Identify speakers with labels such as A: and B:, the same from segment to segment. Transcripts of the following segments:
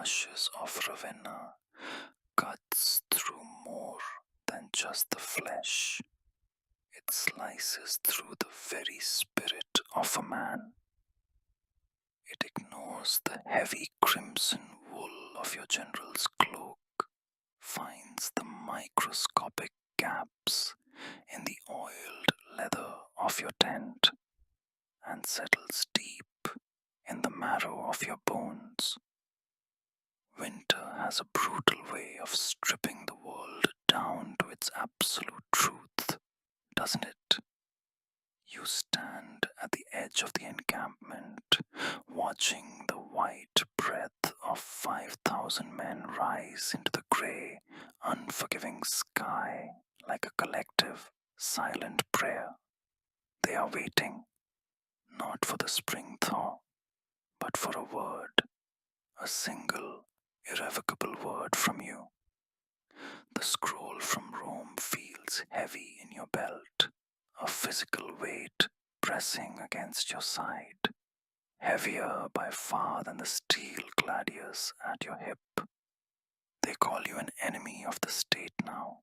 A: ashes of Ravenna cuts through more than just the flesh. It slices through the very spirit of a man. It ignores the heavy crimson wool of your general's cloak, finds the microscopic gaps in the oiled leather of your tent, and settles deep in the marrow of your bones. Winter has a brutal way of stripping the world down to its absolute truth, doesn't it? You stand at the edge of the encampment, watching the white breath of 5,000 men rise into the grey, unforgiving sky like a collective, silent prayer. They are waiting, not for the spring thaw, but for a word, a single, irrevocable word from you. The scroll from Rome feels heavy in your belt, a physical weight pressing against your side, heavier by far than the steel gladius at your hip. They call you an enemy of the state now.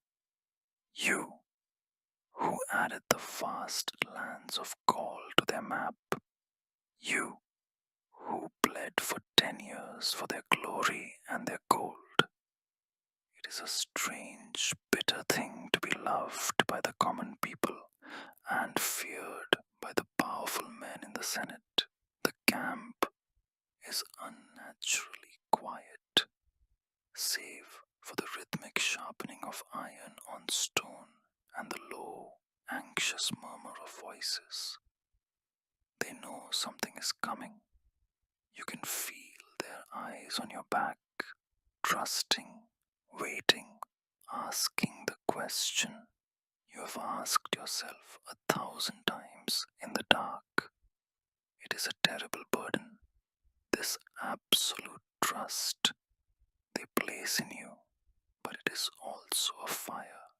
A: You, who added the vast lands of Gaul to their map. You, who bled for 10 years for their glory and their gold. It is a strange, bitter thing to be loved by the common people and feared by the powerful men in the Senate. The camp is unnaturally quiet, save for the rhythmic sharpening of iron on stone and the low, anxious murmur of voices. They know something is coming. You can feel their eyes on your back, trusting, waiting, asking the question you have asked yourself 1,000 times in the dark. It is a terrible burden, this absolute trust they place in you, but it is also a fire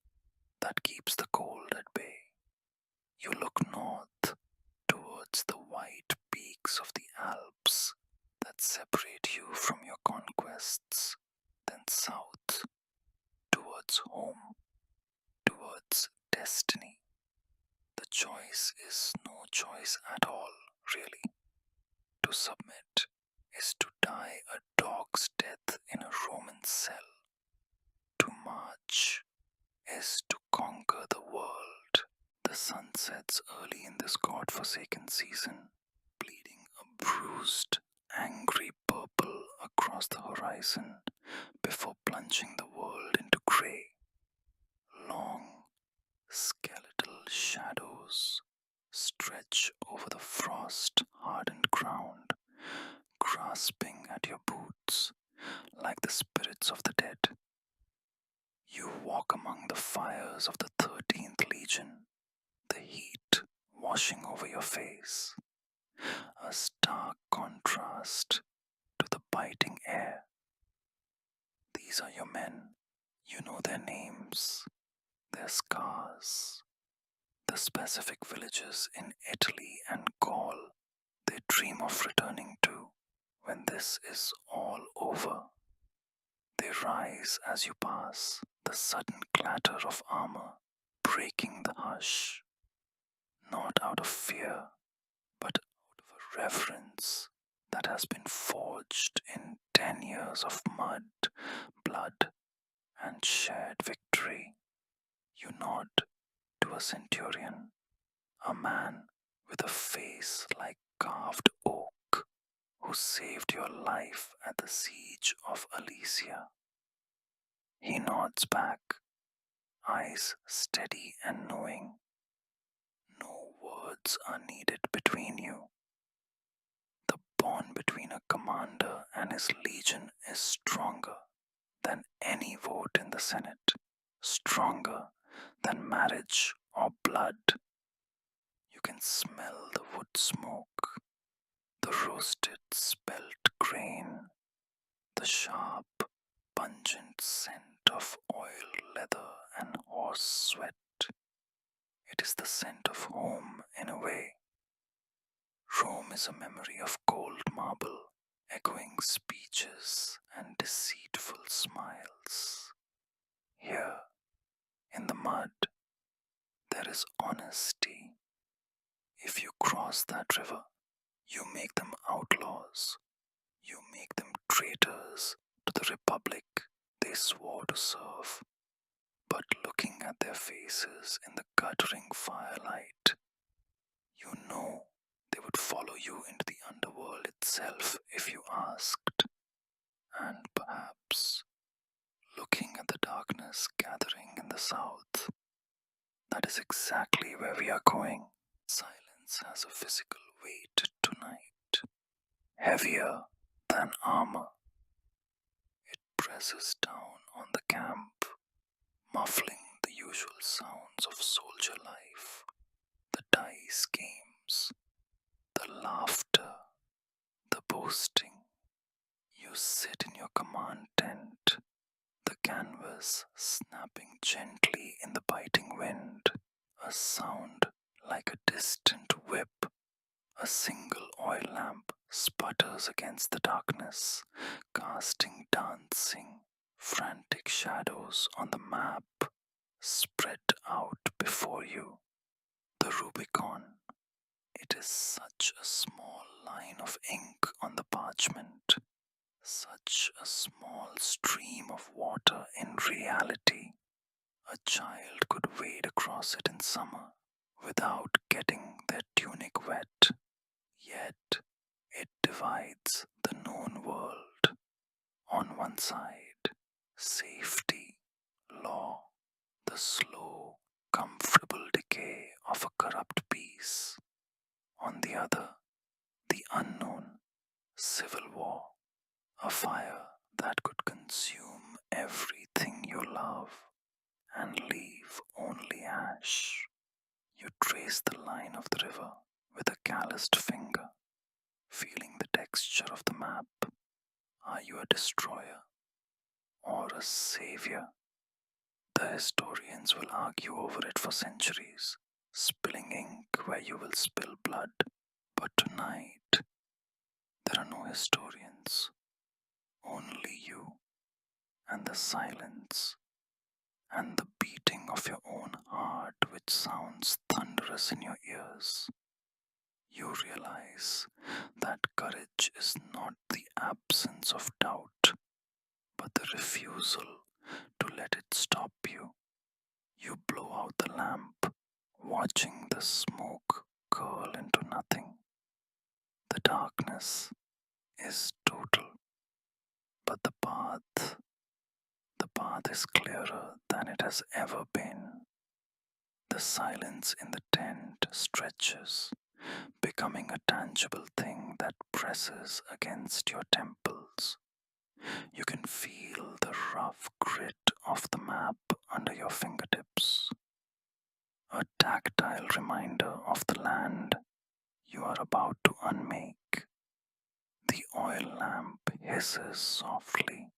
A: that keeps the cold at bay. You look north towards the white peaks of the Alps that separate you from your conquests, then south towards home, towards destiny. The choice is no choice at all, really. To submit is to die a dog's death in a Roman cell. To march is to conquer the world. The sun sets early in this god-forsaken season, bleeding a bruised, angry purple across the horizon before plunging the world into grey. Long, skeletal shadows stretch over the frost-hardened ground, grasping at your boots like the spirits of the dead. You walk among the fires of the 13th Legion, the heat washing over your face, a stark contrast to the biting air. These are your men. You know their names, their scars, the specific villages in Italy and Gaul they dream of returning to when this is all over. They rise as you pass, the sudden clatter of armor breaking the hush, not out of fear, but out of a reverence that has been forged in 10 years of mud, blood, and shared victory. You nod to a centurion, a man with a face like carved oak, who saved your life at the siege of Alesia. He nods back, eyes steady and knowing. No words are needed between you. The bond between a commander and his legion is stronger than any vote in the Senate, stronger than marriage or blood. You can smell the wood smoke, the roasted spelt grain, the sharp, pungent scent of oil, leather, and horse sweat. It is the scent of home in a way. Rome is a memory of cold marble, echoing speeches and deceitful smiles. Here, in the mud, there is honesty. If you cross that river, you make them outlaws. You make them traitors to the republic they swore to serve. But looking at their faces in the guttering firelight, you know they would follow you into the underworld itself if you asked. And perhaps, looking at the darkness gathering in the south, that is exactly where we are going. Silence has a physical weight tonight, heavier than armor. It presses down on the camp, muffling the usual sounds of soldier life, the dice games, the laughter, the boasting. You sit in your command tent, the canvas snapping gently in the biting wind, a sound like a distant whip. A single oil lamp sputters against the darkness, casting dancing, frantic shadows on the map spread out before you. The Rubicon. It is such a small line of ink on the parchment, such a small stream of water in reality. A child could wade across it in summer without getting their tunic wet. Yet it divides the known world. On one side, safety, law, the slow, comfortable decay of a corrupt peace. On the other, the unknown, civil war, a fire that could consume everything you love and leave only ash. You trace the line of the river with a calloused finger, feeling the texture of the map. Are you a destroyer or a savior? The historians will argue over it for centuries, spilling ink where you will spill blood. But tonight, there are no historians, only you, and the silence, and the beating of your own heart, which sounds thunderous in your ears. You realize that courage is not the absence of doubt, but the refusal to let it stop you. You blow out the lamp, watching the smoke curl into nothing. The darkness is total, but the path is clearer than it has ever been. The silence in the tent stretches, becoming a tangible thing that presses against your temples. You can feel the rough grit of the map under your fingertips, a tactile reminder of the land you are about to unmake. The oil lamp hisses softly,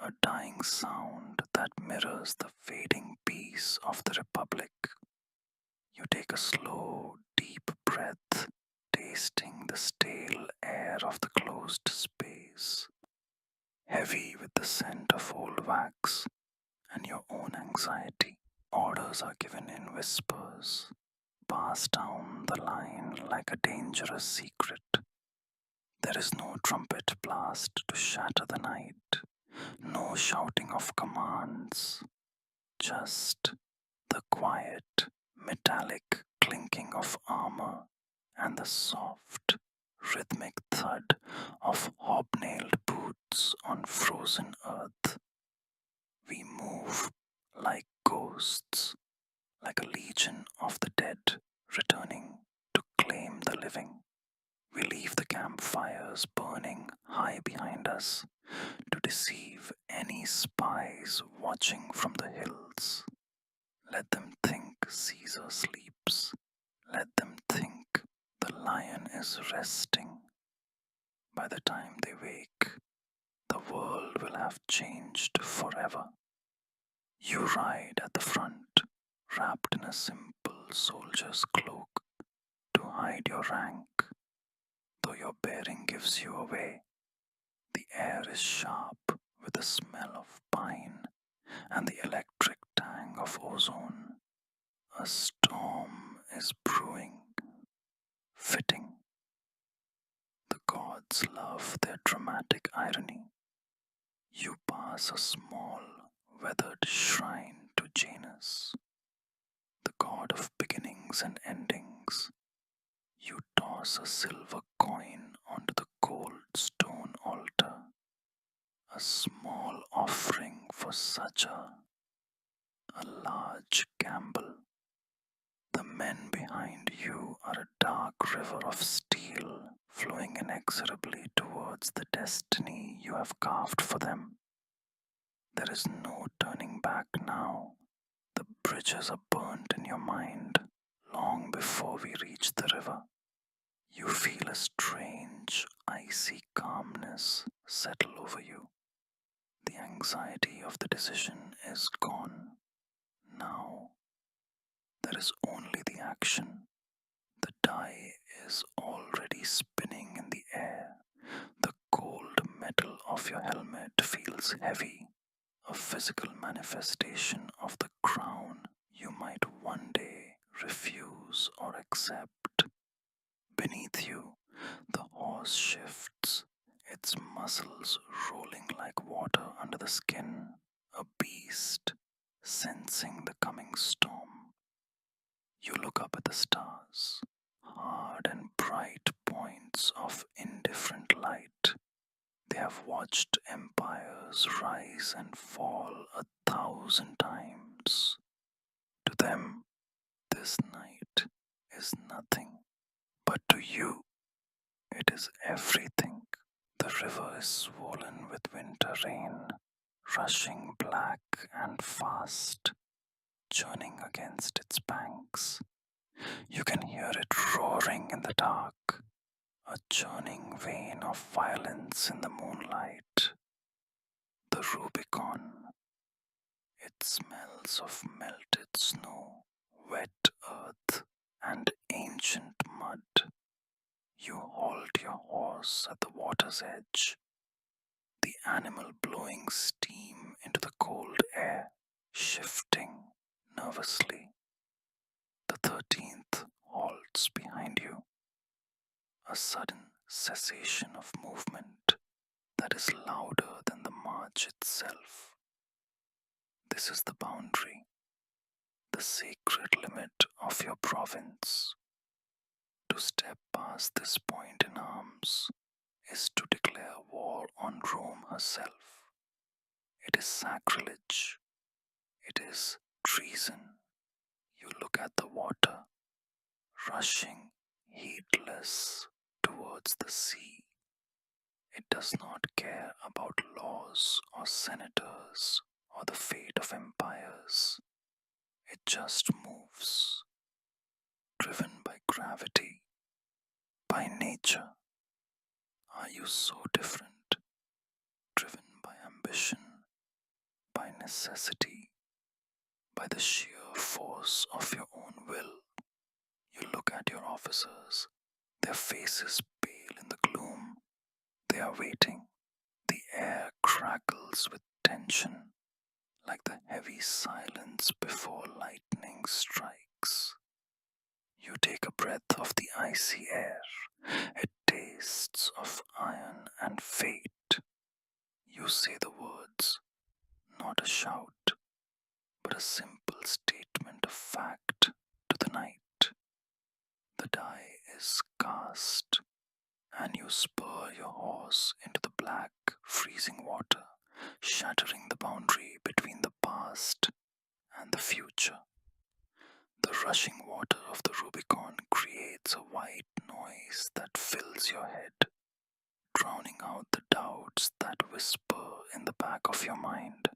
A: a dying sound that mirrors the fading peace of the Republic. You take a slow, deep breath, tasting the stale air of the closed space, heavy with the scent of old wax and your own anxiety. Orders are given in whispers, passed down the line like a dangerous secret. There is no trumpet blast to shatter the night, no shouting of commands, just the quiet, metallic clinking of armor and the soft, rhythmic thud of hobnailed boots on frozen earth. We move like ghosts, like a legion of the dead returning to claim the living. We leave the campfires burning high behind us to deceive any spies watching from the hills. Let them think Caesar sleeps. Let them think the lion is resting. By the time they wake, the world will have changed forever. You ride at the front, wrapped in a simple soldier's cloak to hide your rank. Though your bearing gives you away, the air is sharp, the smell of pine and the electric tang of ozone. A storm is brewing. Fitting. The gods love their dramatic irony. You pass a small, weathered shrine to Janus, the god of beginnings and endings. You toss a silver coin onto the cold stone altar, a small offering for such a large gamble. The men behind you are a dark river of steel flowing inexorably towards the destiny you have carved for them. There is no turning back now. The bridges are burnt in your mind long before we reach the river. You feel a strange, icy calmness settle over you. The anxiety of the decision is gone. Now, there is only the action. The die is already spinning in the air. The cold metal of your helmet feels heavy, a physical manifestation of the crown you might one day refuse or accept. Beneath you, the horse shifts, its muscles rolling like water under the skin, a beast sensing the coming storm. You look up at the stars, hard and bright points of indifferent light. They have watched empires rise and fall 1,000 times. To them, this night is nothing, but to you, it is everything. The river is swollen with winter rain, rushing black and fast, churning against its banks. You can hear it roaring in the dark, a churning vein of violence in the moonlight. The Rubicon. It smells of melted snow, wet earth, and ancient mud. You halt your horse at the water's edge, the animal blowing steam into the cold air, shifting nervously. The 13th halts behind you, a sudden cessation of movement that is louder than the march itself. This is the boundary, the sacred limit of your province. To step past this point in arms is to declare war on Rome herself. It is sacrilege. It is treason. You look at the water, rushing, heedless, towards the sea. It does not care about laws or senators or the fate of empires. It just moves, driven by gravity, by nature. Are you so different? Driven by ambition, by necessity, by the sheer force of your own will. You look at your officers, their faces pale in the gloom. They are waiting. The air crackles with tension, like the heavy silence before lightning strikes. You take a breath of the icy air. It tastes of iron and fate. You say the words, not a shout, but a simple statement of fact to the night. The die is cast, and you spur your horse into the black, freezing water, shattering the boundary between the past and the future. The rushing water of the Rubicon creates a white noise that fills your head, drowning out the doubts that whisper in the back of your mind.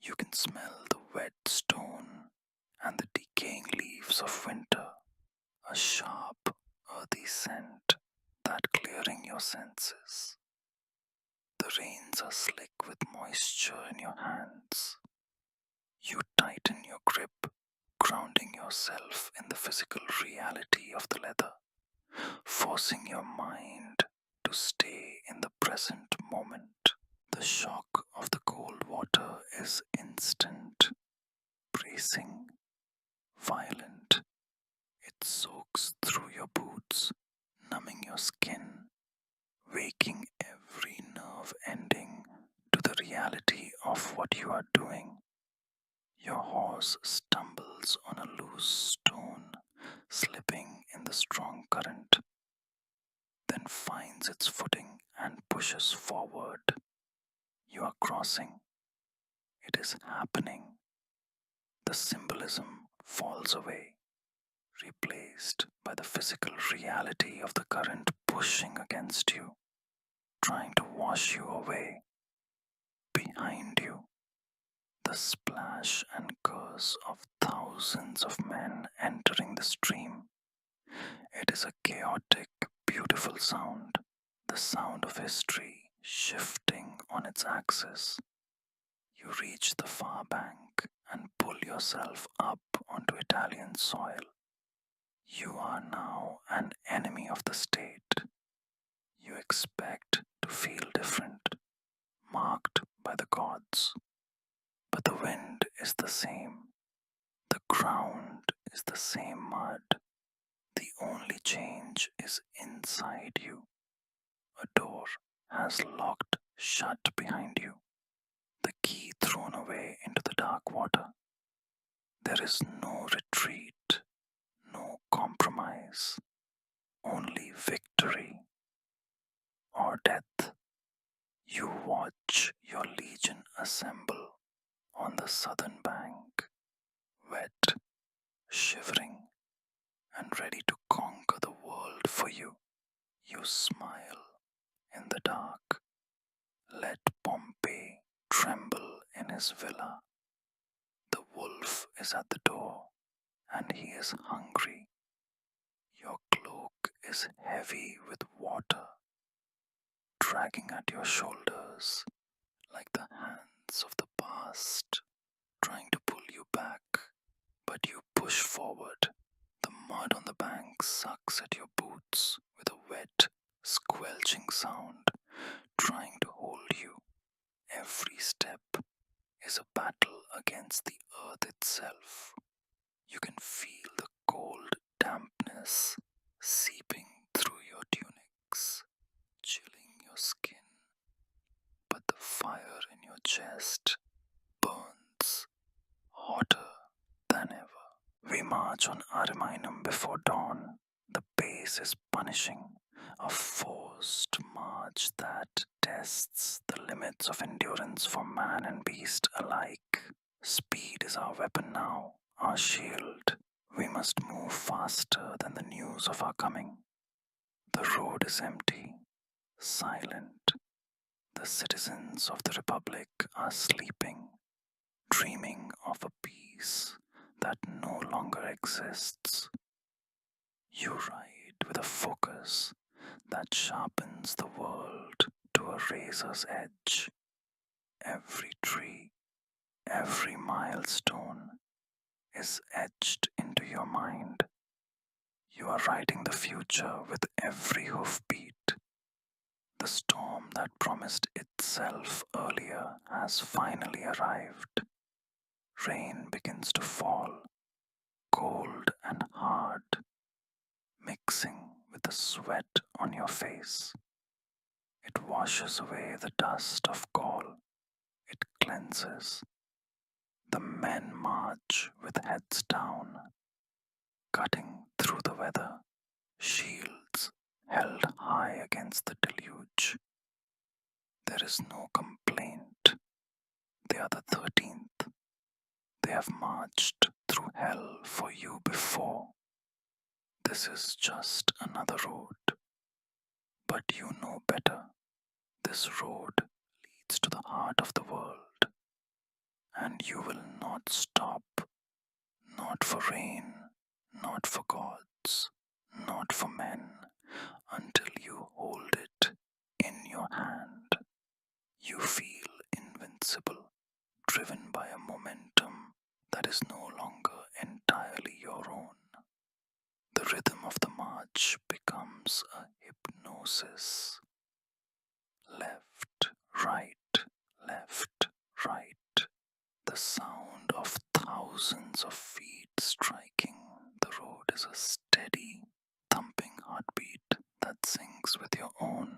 A: You can smell the wet stone and the decaying leaves of winter, a sharp, earthy scent that clearing your senses. The reins are slick with moisture in your hands. You tighten your grip, grounding yourself in the physical reality of the leather, forcing your mind to stay in the present moment. The shock water is instant, bracing, violent. It soaks through your boots, numbing your skin, waking every nerve ending to the reality of what you are doing. Your horse stumbles on a loose stone, slipping in the strong current, then finds its footing and pushes forward. You are crossing. It is happening. The symbolism falls away, replaced by the physical reality of the current pushing against you, trying to wash you away. Behind you, the splash and curse of thousands of men entering the stream. It is a chaotic, beautiful sound, the sound of history shifting on its axis. You reach the far bank and pull yourself up onto Italian soil. You are now an enemy of the state. You expect to feel different, marked by the gods. But the wind is the same. The ground is the same mud. The only change is inside you. A door has locked shut behind you, the key thrown away into the dark water. There is no retreat, no compromise, only victory or death. You watch your legion assemble on the southern bank, wet, shivering, and ready to conquer the world for you. You smile in the dark. Let Pompey tremble in his villa. The wolf is at the door, and he is hungry. Your cloak is heavy with water, dragging at your shoulders like the hands of the past, trying to pull you back, but you push forward. The mud on the bank sucks at your boots with a wet, squelching sound, trying to hold you. Every step is a battle against the earth itself. You can feel the cold dampness seeping through your tunics, chilling your skin, but the fire in your chest burns hotter than ever. We march on Ariminum before dawn. The pace is punishing, a forced march that tests the limits of endurance for man and beast alike. Speed is our weapon now, our shield. We must move faster than the news of our coming. The road is empty, silent. The citizens of the Republic are sleeping, dreaming of a peace that no longer exists. You ride with a focus that sharpens the world to a razor's edge. Every tree, every milestone is etched into your mind. You are writing the future with every hoofbeat. The storm that promised itself earlier has finally arrived. Rain begins to fall, cold and hard, mixing with the sweat on your face. It washes away the dust of gall. It cleanses. The men march with heads down, cutting through the weather, shields held high against the deluge. There is no complaint. They are the 13th. They have marched through hell for you before. This is just another road. But you know better. This road leads to the heart of the world. And you will not stop. Not for rain, not for gods, not for men, until you hold it in your hand. You feel invincible, driven by a momentum that is no longer entirely your own. The rhythm of the march becomes a hypnosis. Left, right, left, right. mix with your own.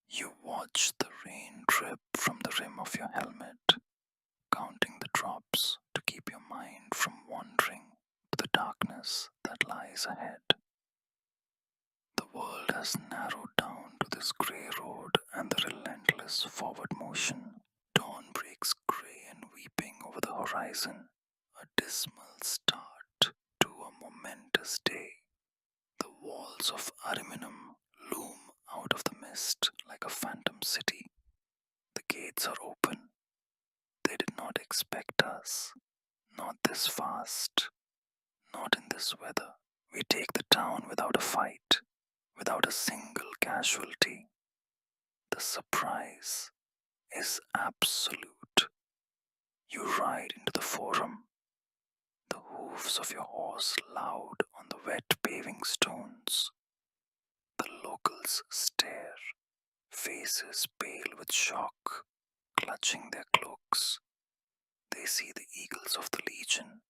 A: You watch the rain drip from the rim of your helmet, counting the drops to keep your mind from wandering to the darkness that lies ahead. The world has narrowed down to this grey road and the relentless forward motion. Dawn breaks grey and weeping over the horizon, a dismal start to a momentous day. The walls of Ariminum loom out of the mist like a phantom city. The gates are open. They did not expect us. Not this fast. Not in this weather. We take the town without a fight, without a single casualty. The surprise is absolute. You ride into the forum, the hoofs of your horse loud on the wet paving stones. The locals stare, faces pale with shock, clutching their cloaks. They see the eagles of the legion,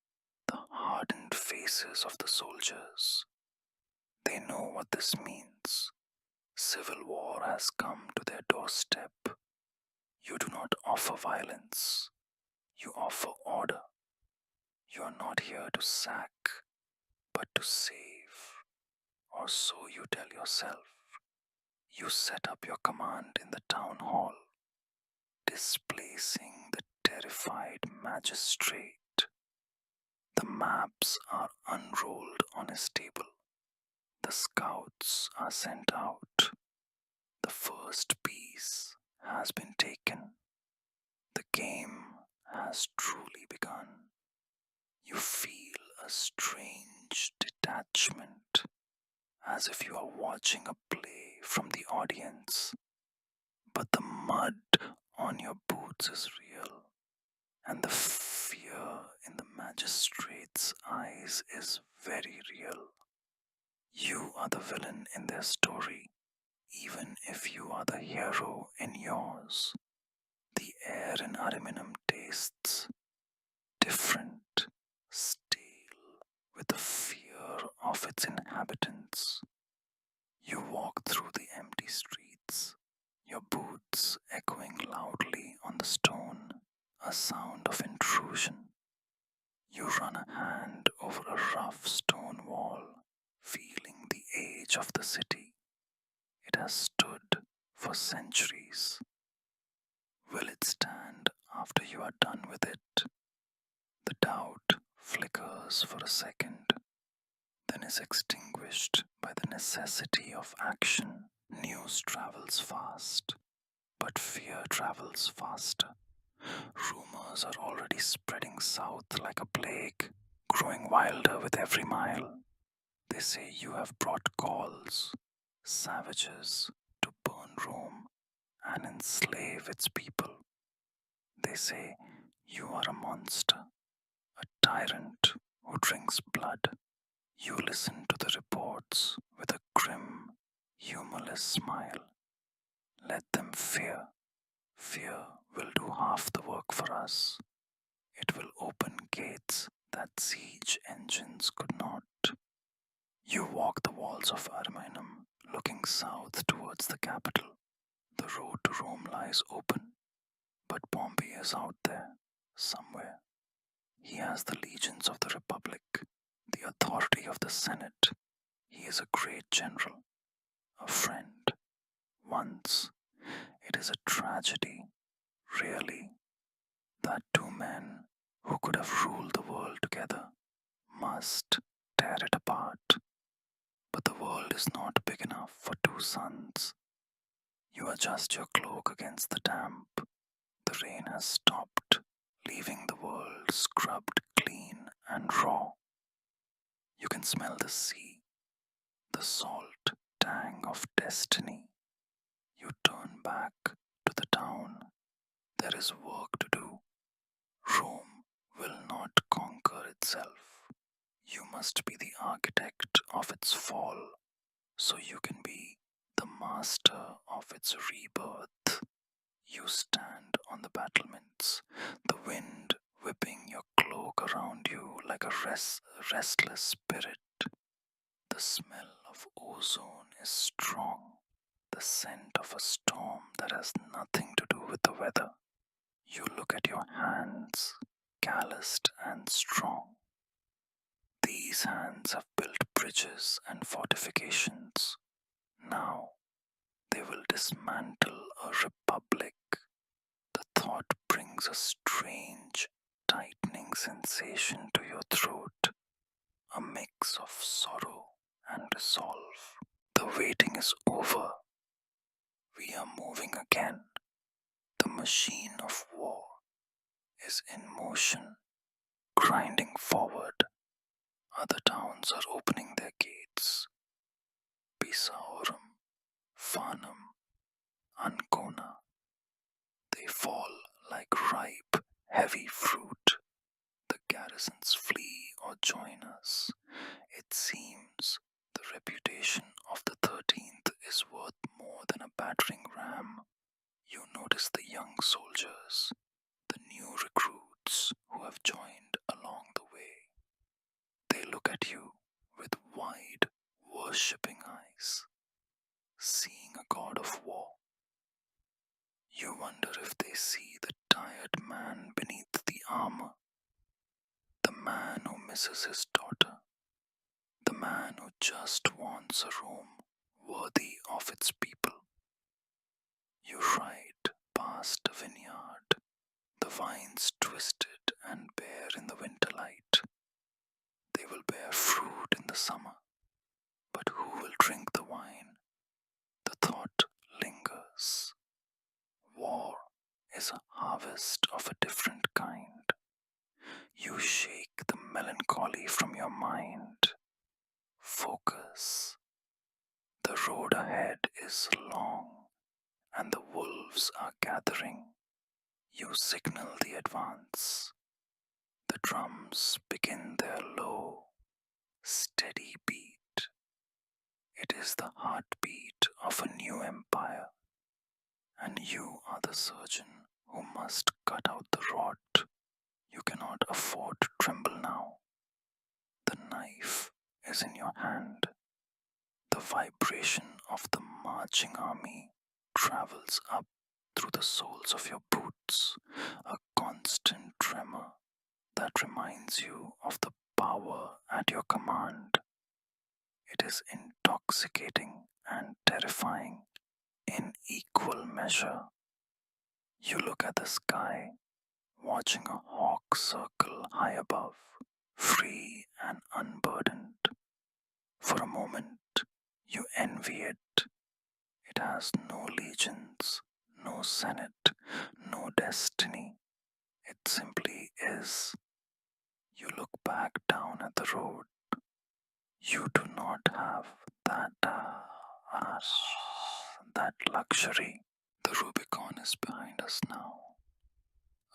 A: the hardened faces of the soldiers. They know what this means. Civil war has come to their doorstep. You do not offer violence. You offer order. You are not here to sack, but to save. Or so you tell yourself. You set up your command in the town hall, displacing the terrified magistrate. The maps are unrolled on his table. The scouts are sent out. The first piece has been taken. The game has truly begun. You feel a strange detachment, as if you are watching a play from the audience. But the mud on your boots is real, and the fear in the magistrate's eyes is very real. You are the villain in their story, even if you are the hero in yours. The air in Ariminum tastes different, stale, with the fear of its inhabitants. You walk through the empty streets, your boots echoing loudly on the stone, a sound of intrusion. You run a hand over a rough stone wall, feeling the age of the city. It has stood for centuries. Will it stand after you are done with it? The doubt flickers for a second, then is extinguished by the necessity of action. News travels fast, but fear travels faster. Rumors are already spreading south like a plague, growing wilder with every mile. They say you have brought Gauls, savages, to burn Rome and enslave its people. They say you are a monster, a tyrant who drinks blood. You listen to the reports with a grim, humorless smile. Let them fear. Fear will do half the work for us. It will open gates that siege engines could not. You walk the walls of Ariminum, looking south towards the capital. The road to Rome lies open, but Pompey is out there, somewhere. He has the legions of the Republic, the authority of the Senate. He is a great general, a friend. Once, it is a tragedy, really, that two men who could have ruled the world together must tear it apart. But the world is not big enough for two suns. You adjust your cloak against the damp. The rain has stopped, leaving the world scrubbed clean and raw. You can smell the sea, the salt tang of destiny. You turn back to the town. There is work to do. Rome will not conquer itself. You must be the architect of its fall, so you can be the master of its rebirth. You stand on the battlements, the wind whipping your cloak around you like a restless spirit. The smell of of ozone is strong, the scent of a storm that has nothing to do with the weather. You look at your hands, calloused and strong. These hands have built bridges and fortifications. Now they will dismantle a republic. The thought brings a strange, tightening sensation to your throat, a mix of sorrow and resolve. The waiting is over. We are moving again. The machine of war is in motion, grinding forward. Other towns are opening their gates. Pisaurum, Farnham, Ancona. They fall like ripe, heavy fruit. The garrisons flee or join us. It seems the reputation of the 13th is worth more than a battering ram. You notice the young soldiers, the new recruits who have joined along the way. They look at you with wide, worshipping eyes, seeing a god of war. You wonder if they see the tired man beneath the armor, the man who misses his daughter, the man who just wants a Rome worthy of its people. You ride past a vineyard, the vines twisted and bare in the winter light. They will bear fruit in the summer, but who will drink the wine? The thought lingers. War is a harvest of a different kind. You shake the melancholy from your mind. Focus. The road ahead is long, and the wolves are gathering. You signal the advance. The drums begin their low, steady beat. It is the heartbeat of a new empire, and you are the surgeon who must cut out the rot. You cannot afford to tremble now. The knife is in your hand. The vibration of the marching army travels up through the soles of your boots, a constant tremor that reminds you of the power at your command. It is intoxicating and terrifying in equal measure. You look at the sky, watching a hawk circle high above, free and unburdened. For a moment, you envy it. It has no legions, no senate, no destiny. It simply is. You look back down at the road. You do not have that luxury. The Rubicon is behind us now,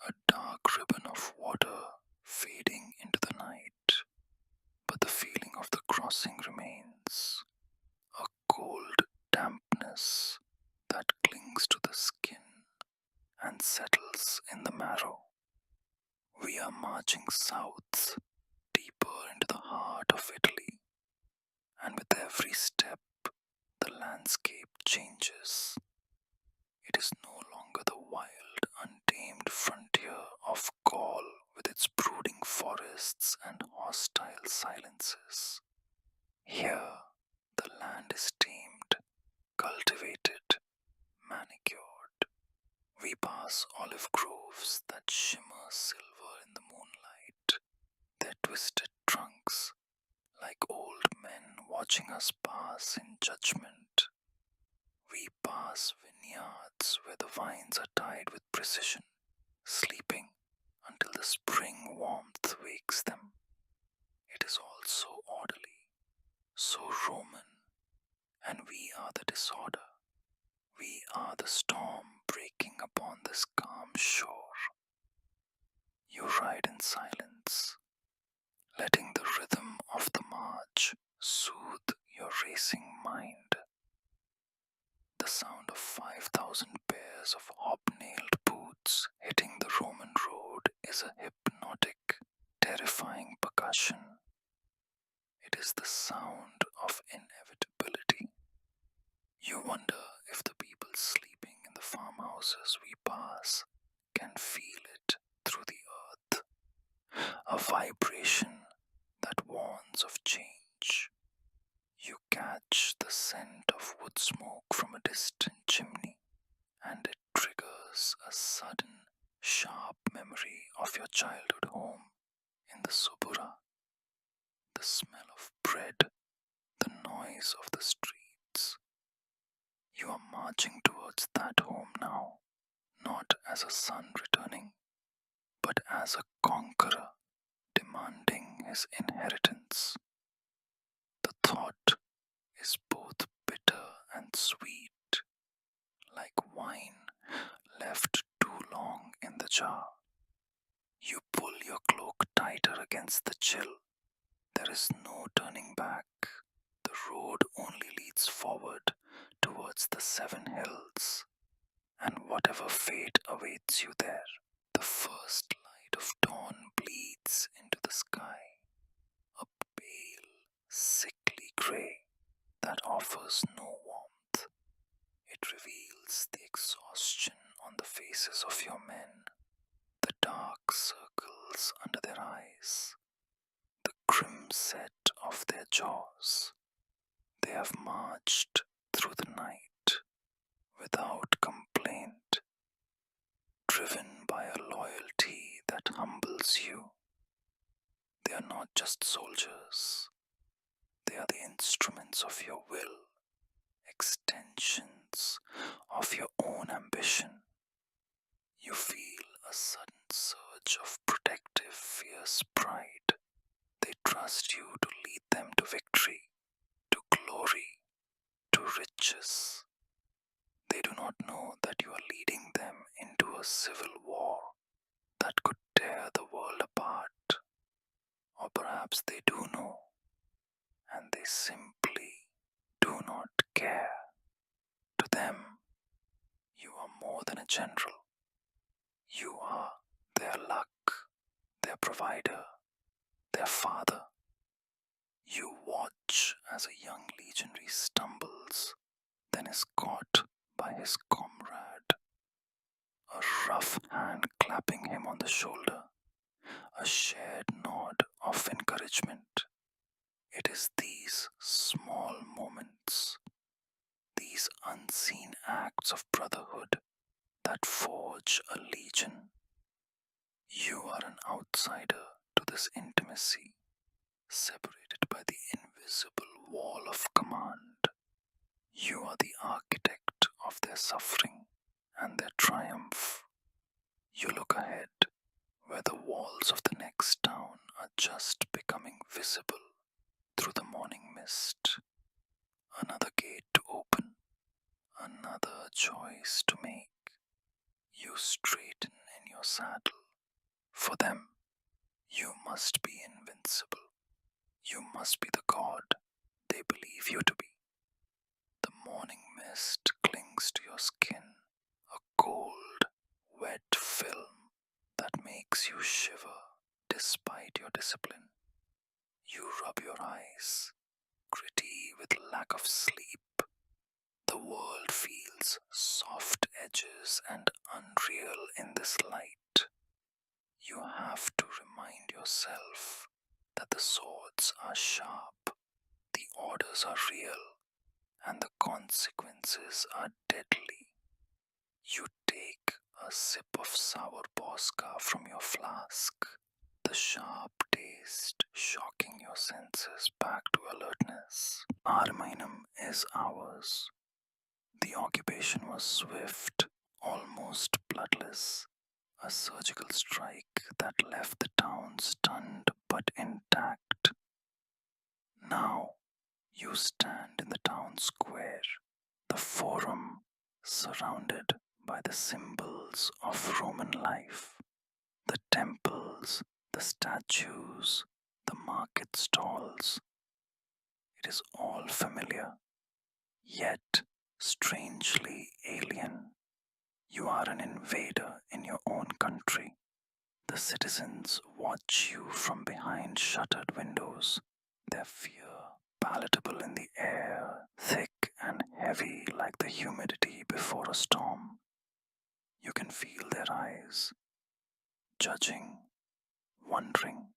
A: a dark ribbon of water fading into the night, but the feeling of the crossing remains, a cold dampness that clings to the skin and settles in the marrow. We are marching south, deeper into the heart of Italy, and with every step, the landscape changes. It is no longer the wild, untamed frontier of Gaul with its brooding forests and hostile silences. Here, the land is tamed, cultivated, manicured. We pass olive groves that shimmer silver in the moonlight, their twisted trunks like old men watching us pass in judgment. We pass vineyards where the vines are tied with precision, sleeping until the spring warmth wakes them. It is all so orderly, so Roman, and we are the disorder. We are the storm breaking upon this calm shore. You ride in silence, letting the rhythm of the march soothe your racing mind. The sound of 5,000 pairs of hobnailed boots hitting the Roman road is a hypnotic, terrifying percussion. It is the sound of inevitability. houses we pass can feel it through the earth, a vibration that warns of change. You catch the scent of wood smoke from a distant chimney, and it triggers a sudden, sharp memory of your childhood home in the Subura, the smell of bread, the noise of the streets. You are marching towards that home now, not as a son returning, but as a conqueror demanding his inheritance. The thought is both bitter and sweet, like wine left too long in the jar. You pull your cloak tighter against the chill. There is no turning back. The road only leads forward towards the 7 hills, and whatever fate awaits you there. The first light of dawn bleeds into the sky, a pale, sickly grey that offers no warmth. It reveals the exhaustion on the faces of your men, the dark circles under their eyes, the grim set of their jaws. They have marched through the night without complaint, driven by a loyalty that humbles you. They are not just soldiers, they are the instruments of your will, extensions of your own ambition. You feel a sudden surge of protective, fierce pride. They trust you to lead them to victory, to glory, to riches. They do not know that you are leading them into a civil war that could tear the world apart. Or perhaps they do know, and they simply do not care. To them, you are more than a general. You are their luck, their provider, their father. You watch as a young legionary stumbles, then is caught by his comrade, a rough hand clapping him on the shoulder, a shared nod of encouragement. It is these small moments, these unseen acts of brotherhood that forge a legion. You are an outsider to this intimacy, separated by the invisible wall of command. You are the architect of their suffering and their triumph. You look ahead, where the walls of the next town are just becoming visible through the morning mist. Another gate to open, another choice to make. You straighten in your saddle. For them, you must be invincible. You must be the god they believe you to be. The morning mist clings to your skin, a cold, wet film that makes you shiver despite your discipline. You rub your eyes, gritty with lack of sleep. The world feels soft edges and unreal in this light. You have to remind yourself that the swords are sharp, the orders are real, and the consequences are deadly. You take a sip of sour bosca from your flask, the sharp taste shocking your senses back to alertness. Arminum is ours. The occupation was swift, almost bloodless, a surgical strike that left the town stunned but intact. Now you stand in the town square, the forum, surrounded by the symbols of Roman life, the temples, the statues, the market stalls. It is all familiar, yet strangely alien. You are an invader in your own country. The citizens watch you from behind shuttered windows, their fear palatable in the air, thick and heavy like the humidity before a storm. eyes, judging, wondering,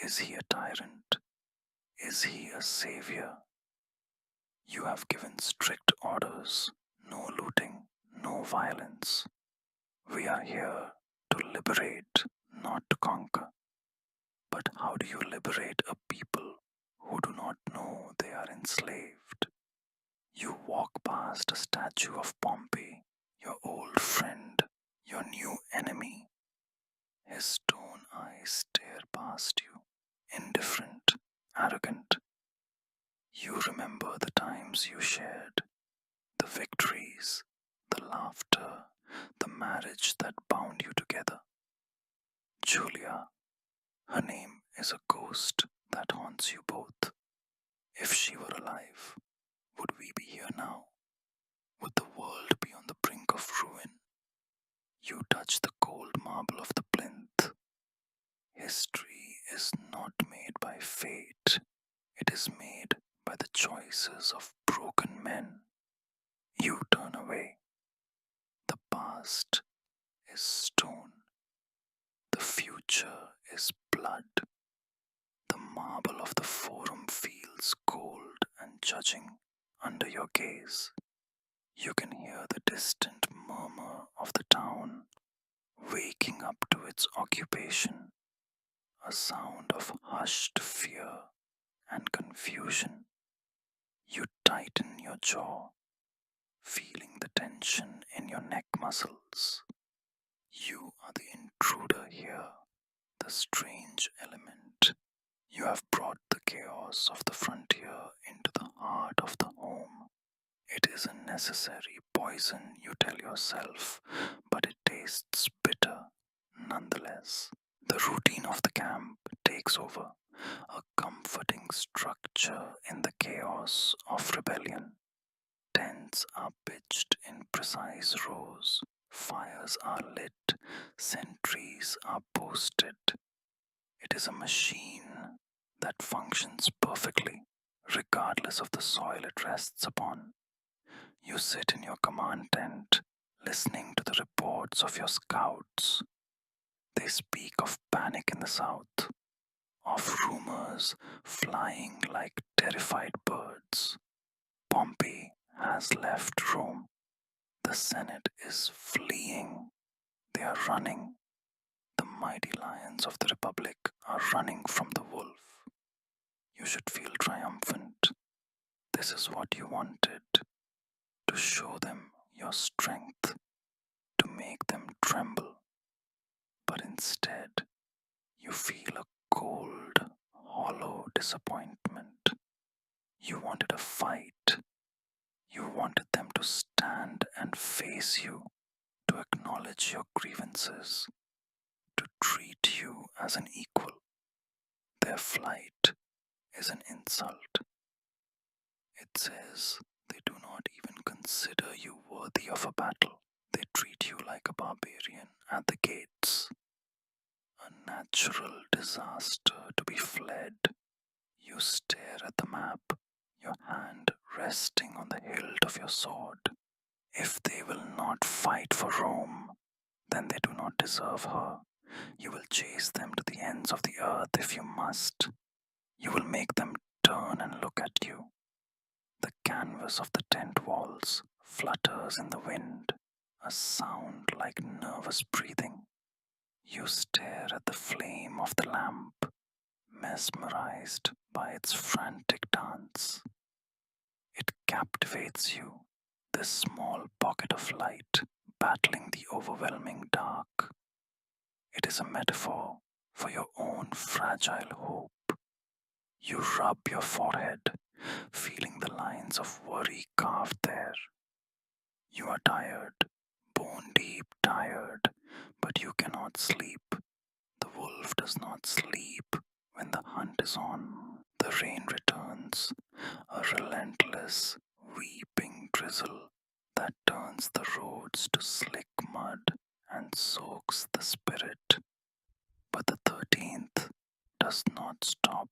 A: is he a tyrant? Is he a savior? You have given strict orders, no looting, no violence. We are here to liberate, not to conquer. But how do you liberate a people who do not know they are enslaved? You walk past a statue of Pompey, your old friend, your new enemy. His stone eyes stare past you, indifferent, arrogant. You remember the times you shared, the victories, the laughter, the marriage that bound you together. Julia, her name is a ghost that haunts you both. If she were alive, would we be here now? Would the world be on the brink of ruin? You touch the cold marble of the plinth. History is not made by fate, it is made by the choices of broken men. You turn away. The past is stone. The future is blood. The marble of the forum feels cold and judging under your gaze. You can hear the distant murmur of the town waking up to its occupation, a sound of hushed fear and confusion. You tighten your jaw, feeling the tension in your neck muscles. You are the intruder here, the strange element. You have brought the chaos of the frontier into the heart of the home. It is a necessary poison, you tell yourself, but it tastes bitter nonetheless. The routine of the camp takes over, a comforting structure in the chaos of rebellion. Tents are pitched in precise rows, fires are lit, sentries are posted. It is a machine that functions perfectly, regardless of the soil it rests upon. You sit in your command tent, listening to the reports of your scouts. They speak of panic in the south, of rumors flying like terrified birds. Pompey has left Rome. The Senate is fleeing. They are running. The mighty lions of the Republic are running from the wolf. You should feel triumphant. This is what you wanted, to show them your strength, to make them tremble. But instead, you feel a cold, hollow disappointment. You wanted a fight. You wanted them to stand and face you, to acknowledge your grievances, to treat you as an equal. Their flight is an insult. It says they do not even consider you worthy of a battle. They treat you like a barbarian at the gates, a natural disaster to be fled. You stare at the map, your hand resting on the hilt of your sword. If they will not fight for Rome, then they do not deserve her. You will chase them to the ends of the earth if you must. You will make them turn and look at you. The canvas of the tent walls flutters in the wind, a sound like nervous breathing. You stare at the flame of the lamp, mesmerized by its frantic dance. It captivates you, this small pocket of light battling the overwhelming dark. It is a metaphor for your own fragile hope. You rub your forehead, feeling the lines of worry carved there. You are tired, bone deep tired, but you cannot sleep. The wolf does not sleep when the hunt is on. The rain returns, a relentless, weeping drizzle that turns the roads to slick mud and soaks the spirit. But the 13th does not stop.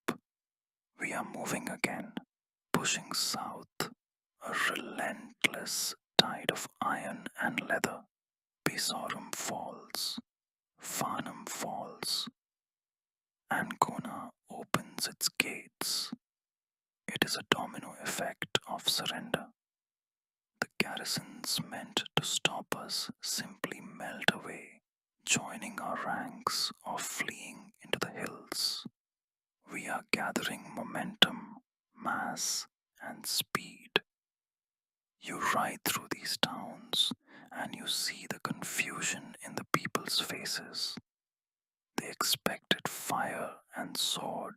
A: We are moving again, pushing south, a relentless tide of iron and leather. Pisorum falls. of surrender. The garrisons meant to stop us simply melt away, joining our ranks or fleeing into the hills. We are gathering momentum, mass, and speed. You ride through these towns and you see the confusion in the people's faces. They expected fire and sword.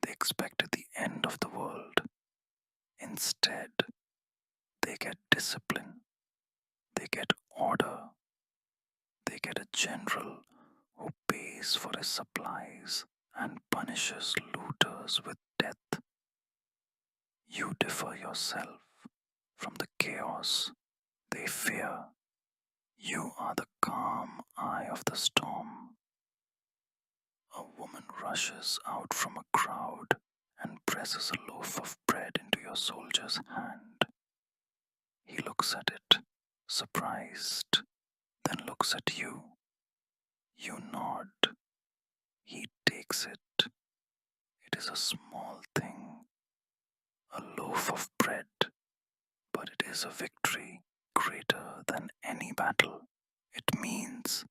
A: They expected the end of the world. Instead, they get discipline. They get order. They get a general who pays for his supplies and punishes looters with death. You differ yourself from the chaos they fear. You are the calm eye of the storm. A woman rushes out from a crowd and presses a loaf of bread into your soldier's hand. He looks at it, surprised, then looks at you. You nod. He takes it. It is a small thing, a loaf of bread, but it is a victory greater than any battle. It means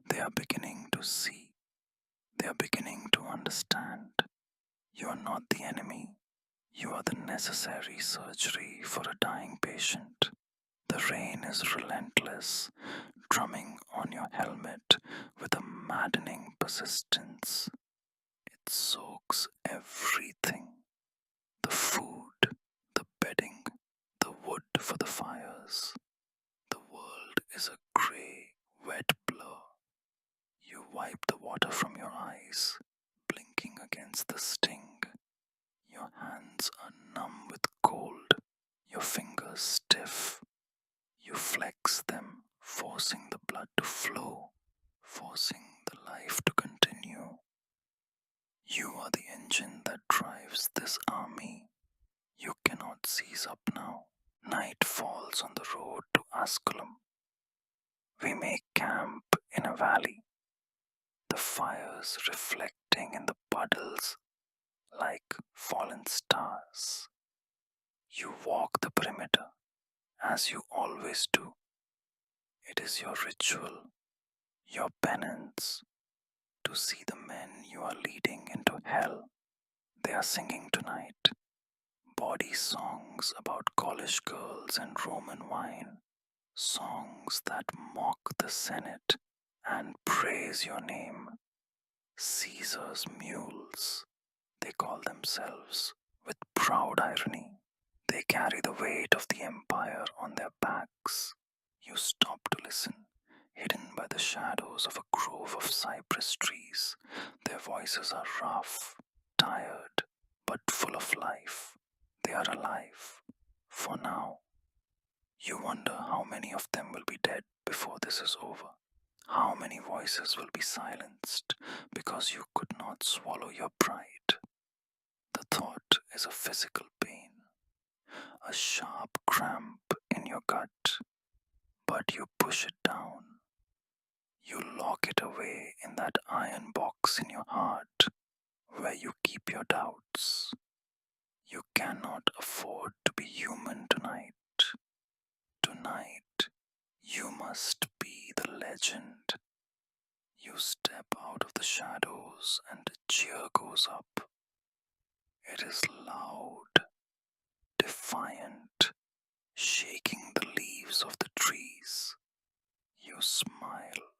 A: they are beginning to see. They are beginning to understand. You are not the enemy. You are the necessary surgery for a dying patient. The rain is relentless, drumming on your helmet with a maddening persistence. It soaks everything: the food, the bedding, the wood for the fires. The world is a grey, wet blur. You wipe the water from your eyes, blinking against the sting. Your hands are numb with cold, your fingers stiff. You flex them, forcing the blood to flow, forcing the life to continue. You are the engine that drives this army. You cannot seize up now. Night falls on the road to Asculum. We make camp in a valley, the fires reflecting in the puddles like fallen stars. You walk the perimeter, as you always do. It is your ritual, your penance, to see the men you are leading into hell. They are singing tonight bawdy songs about college girls and Roman wine, songs that mock the Senate and praise your name. Caesar's mules, they call themselves, with proud irony. They carry the weight of the empire on their backs. You stop to listen, hidden by the shadows of a grove of cypress trees. Their voices are rough, tired, but full of life. They are alive, for now. You wonder how many of them will be dead before this is over. How many voices will be silenced because you could not swallow your pride. The thought is a physical pain, a sharp cramp in your gut, but you push it down. You lock it away in that iron box in your heart where you keep your doubts. You cannot afford to be human tonight. Tonight, you must be the legend. You step out of the shadows and a cheer goes up. It is loud, defiant, shaking the leaves of the trees. You smile.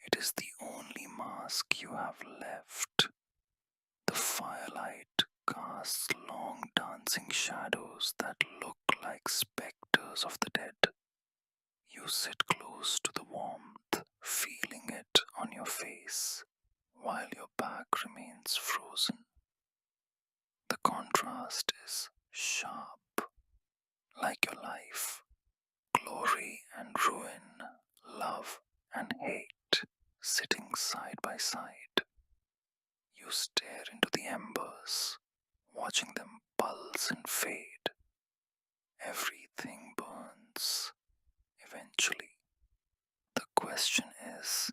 A: It is the only mask you have left. The firelight casts long dancing shadows that look like specters of the dead. You sit close to the warmth, feeling it on your face, while your back remains frozen. The contrast is sharp, like your life. Glory and ruin, love and hate, sitting side by side. You stare into the embers, watching them pulse and fade. Everything burns, eventually. The question is,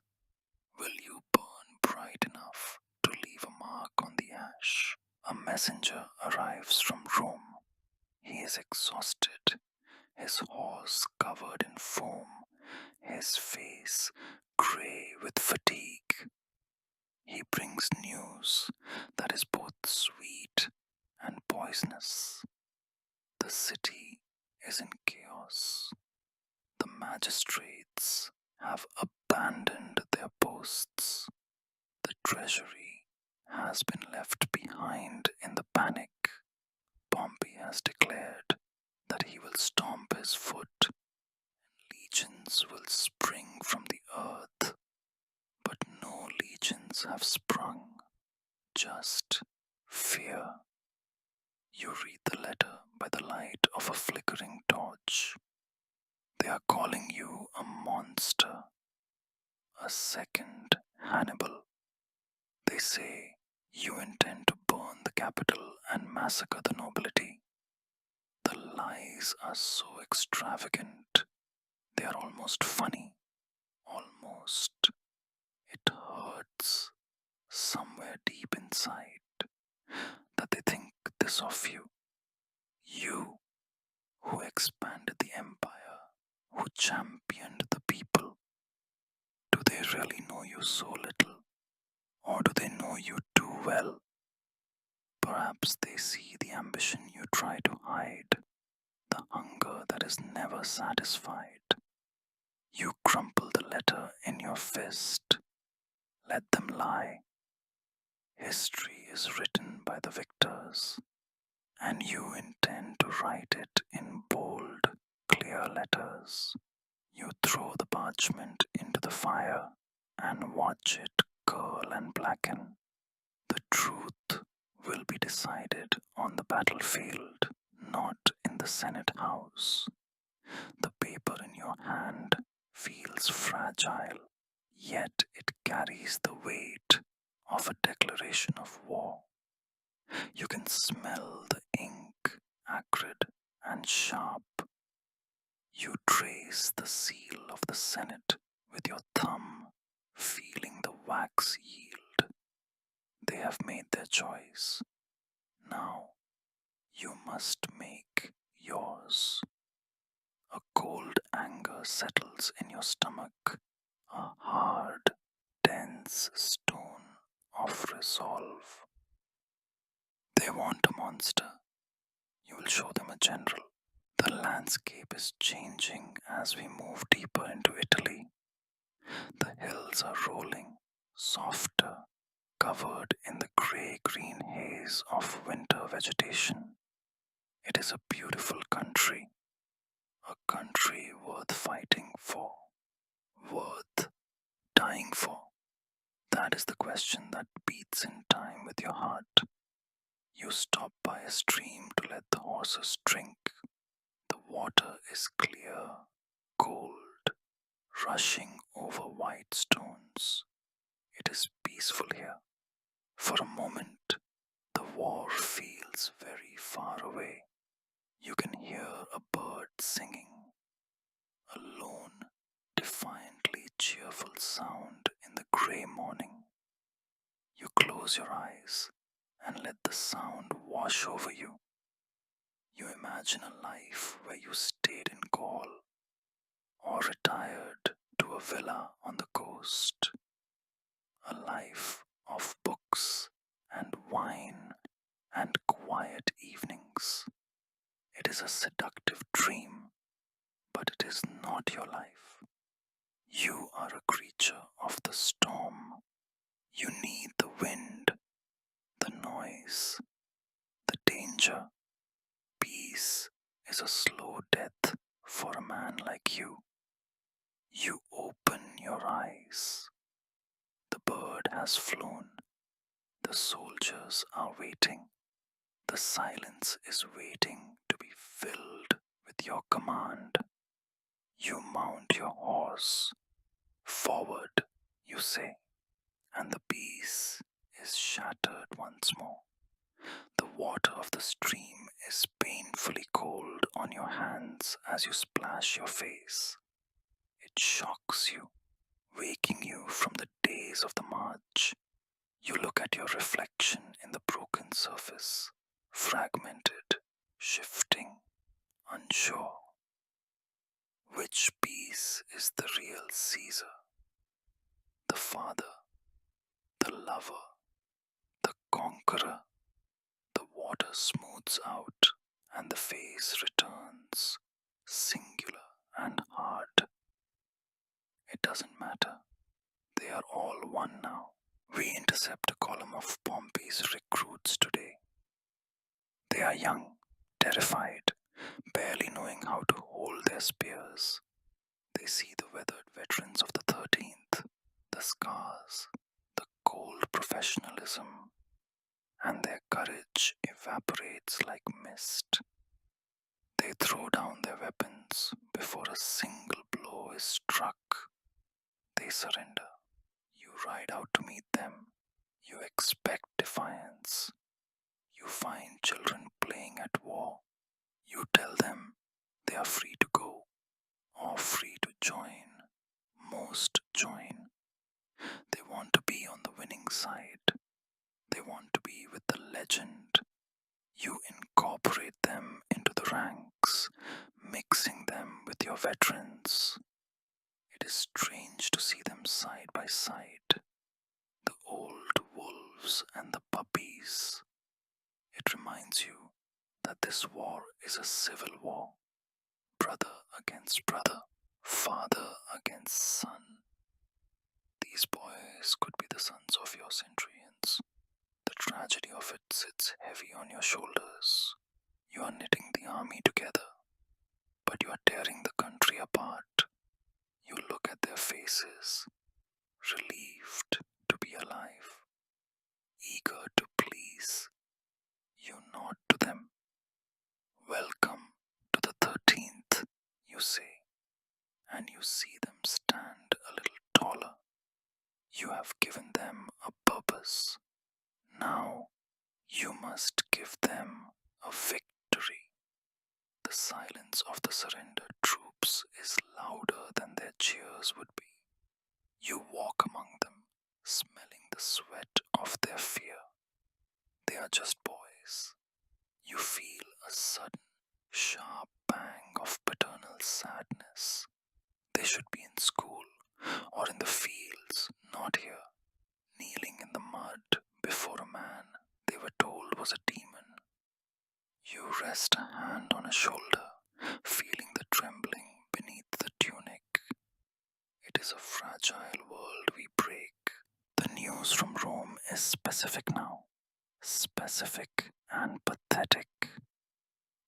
A: will you burn bright enough to leave a mark on the ash? A messenger arrives from Rome. He is exhausted, his horse covered in foam, his face grey with fatigue. He brings news that is both sweet and poisonous. The city is in chaos. The magistrates have abandoned their posts. The treasury has been left behind in the panic. Pompey has declared that he will stomp his foot. Legions will spring from the earth, but no legions have sprung, just fear. You read the letter by the light of a flickering torch. They are calling you a monster, a second Hannibal. They say you intend to burn the capital and massacre the nobility. The lies are so extravagant, they are almost funny. Almost. It hurts somewhere deep inside that they think this of you. You who expanded the empire, who championed the people. Do they really know you so little? Or do they know you too well? Perhaps they see the ambition you try to hide, the hunger that is never satisfied. You crumple the letter in your fist. Let them lie. History is written by the victors, and you intend to write it in bold, clear letters. You throw the parchment into the fire and watch it curl and blacken. The truth will be decided on the battlefield, not in the Senate House. The paper in your hand feels fragile, yet it carries the weight of a declaration of war. You can smell the ink, acrid and sharp. You trace the seal of the Senate with your thumb, feeling the wax yield. They have made their choice. Now you must make yours. A cold anger settles in your stomach, a hard, dense stone of resolve. They want a monster. You will show them a general. The landscape is changing as we move deeper into Italy. The hills are rolling, softer, covered in the grey-green haze of winter vegetation. It is a beautiful country, a country worth fighting for, worth dying for. That is the question that beats in time with your heart. You stop by a stream to let the horses drink. The water is clear, cold, rushing over white stones. It is peaceful here. For a moment, the war feels very far away. You can hear a bird singing, a lone, defiantly cheerful sound in the grey morning. You close your eyes and let the sound wash over you. You imagine a life where you stayed in Gaul or retired to a villa on the coast. A life of books and wine and quiet evenings. It is a seductive dream, but it is not your life. You are a creature of the storm. You need the wind, the noise, the danger. Peace is a slow death for a man like you. You open your eyes. The bird has flown. The soldiers are waiting. The silence is waiting to be filled with your command. You mount your horse. Forward, you say, and the peace is shattered once more. The water of the stream is painfully cold on your hands as you splash your face. It shocks you, waking you from the days of the march. You look at your reflection in the broken surface, fragmented, shifting. unsure. Which piece is the real Caesar? The father, the lover, the conqueror. The water smooths out and the face returns, singular and hard. It doesn't matter, they are all one now. We intercept a column of Pompey's recruits today. They are young, terrified, barely knowing how to hold their spears. They see the weathered veterans of the 13th, the scars, the cold professionalism, and their courage evaporates like mist. They throw down their weapons before a single blow is struck. They surrender. You ride out to meet them. You expect defiance. You find children playing at war. You tell them they are free to go or free to join. Most join. They want to be on the winning side. They want to be with the legend. You incorporate them into the ranks, mixing them with your veterans. It is strange to see them side by side, the old wolves and the puppies. It reminds you that this war is a civil war, brother against brother, father against son. These boys could be the sons of your centurions. The tragedy of it sits heavy on your shoulders. You are knitting the army together, but you are tearing the country apart. You look at their faces, relieved to be alive, eager to please. You nod to them. Welcome to the 13th, you say, and you see them stand a little taller. You have given them a purpose. Now you must give them a victory. The silence of the surrendered troops is louder than their cheers would be. You walk among them, smelling the sweat of their fear. They are just boys. You feel a sudden, sharp pang of paternal sadness. They should be in school or in the fields, not here, kneeling in the mud before a man they were told was a demon. You rest a hand on a shoulder, feeling the trembling beneath the tunic. It is a fragile world we break. The news from Rome is specific now. Specific and pathetic.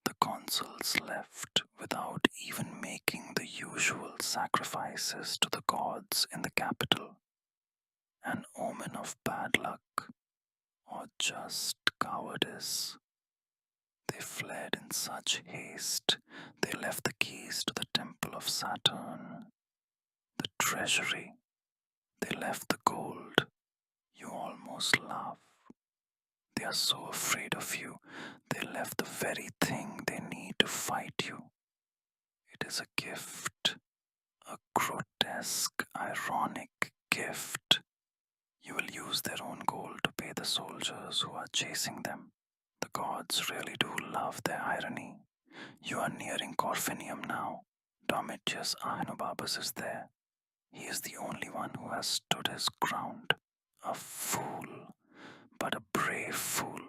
A: The consuls left without even making the usual sacrifices to the gods in the capital. An omen of bad luck, or just cowardice. They fled in such haste, they left the keys to the temple of Saturn, the treasury. They left the gold. You almost laugh. They are so afraid of you, they left the very thing they need to fight you. It is a gift, a grotesque, ironic gift. You will use their own gold to pay the soldiers who are chasing them. The gods really do love their irony. You are nearing Corfinium now. Domitius Ahenobarbus is there. He is the only one who has stood his ground. A fool, but a brave fool.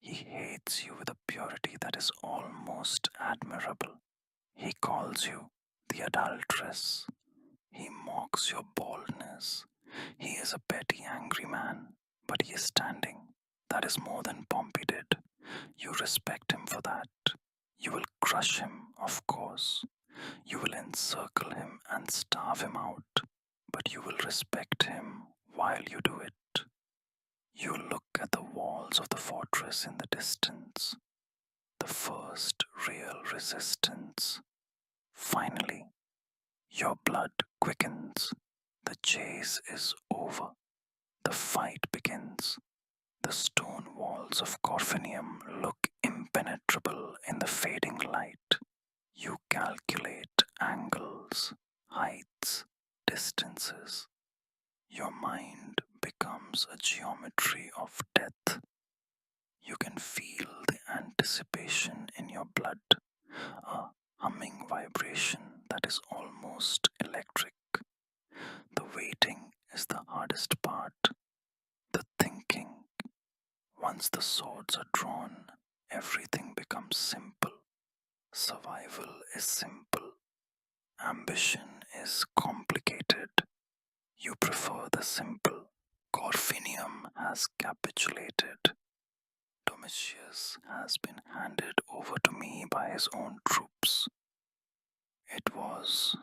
A: He hates you with a purity that is almost admirable. He calls you the adulteress. He mocks your boldness. He is a petty, angry man, but he is standing. That is more than Pompey did. You respect him for that. You will crush him, of course. You will encircle him and starve him out, but you will respect him while you do it. You look at the walls of the fortress in the distance, the first real resistance. Finally, your blood quickens. The chase is over. The fight begins. The stone walls of Corfinium look impenetrable in the fading light. You calculate angles, heights, distances. Your mind becomes a geometry of death. You can feel the anticipation in your blood. a humming vibration that is almost electric. The waiting is the hardest part, the thinking. Once the swords are drawn, everything becomes simple. Survival is simple. Ambition is complicated. You prefer the simple. Corfinium has capitulated. Domitius has been handed over to me by his own troops. It was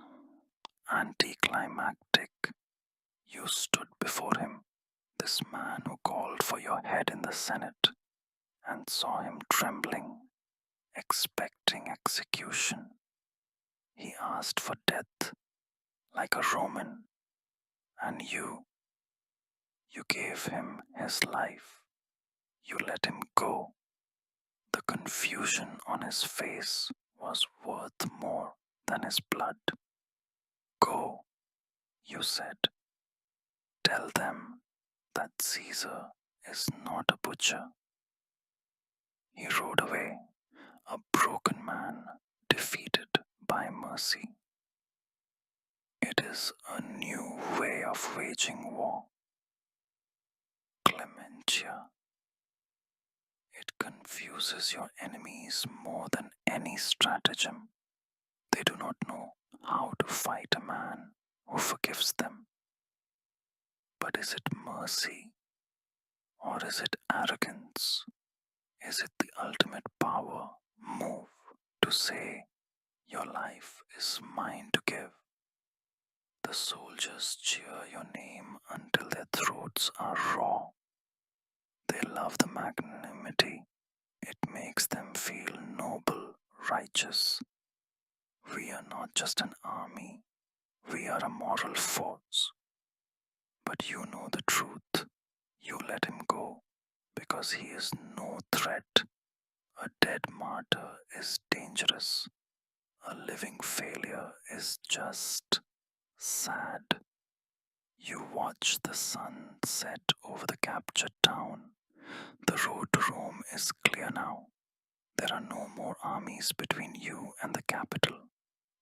A: anticlimactic. You stood before him, this man who called for your head in the Senate, and saw him trembling, expecting execution. He asked for death like a Roman, and you gave him his life. You let him go. The confusion on his face was worth more than his blood. Go, you said. Tell them that Caesar is not a butcher. He rode away, a broken man, defeated by mercy. It is a new way of waging war. Clementia. It confuses your enemies more than any stratagem. They do not know how to fight a man who forgives them. But is it mercy? Or is it arrogance? Is it the ultimate power move to say, your life is mine to give? The soldiers cheer your name until their throats are raw. They love the magnanimity. It makes them feel noble, righteous. We are not just an army, we are a moral force. But you know the truth. You let him go because he is no threat. A dead martyr is dangerous. A living failure is just sad. You watch the sun set over the captured town. The road to Rome is clear now. There are no more armies between you and the capital,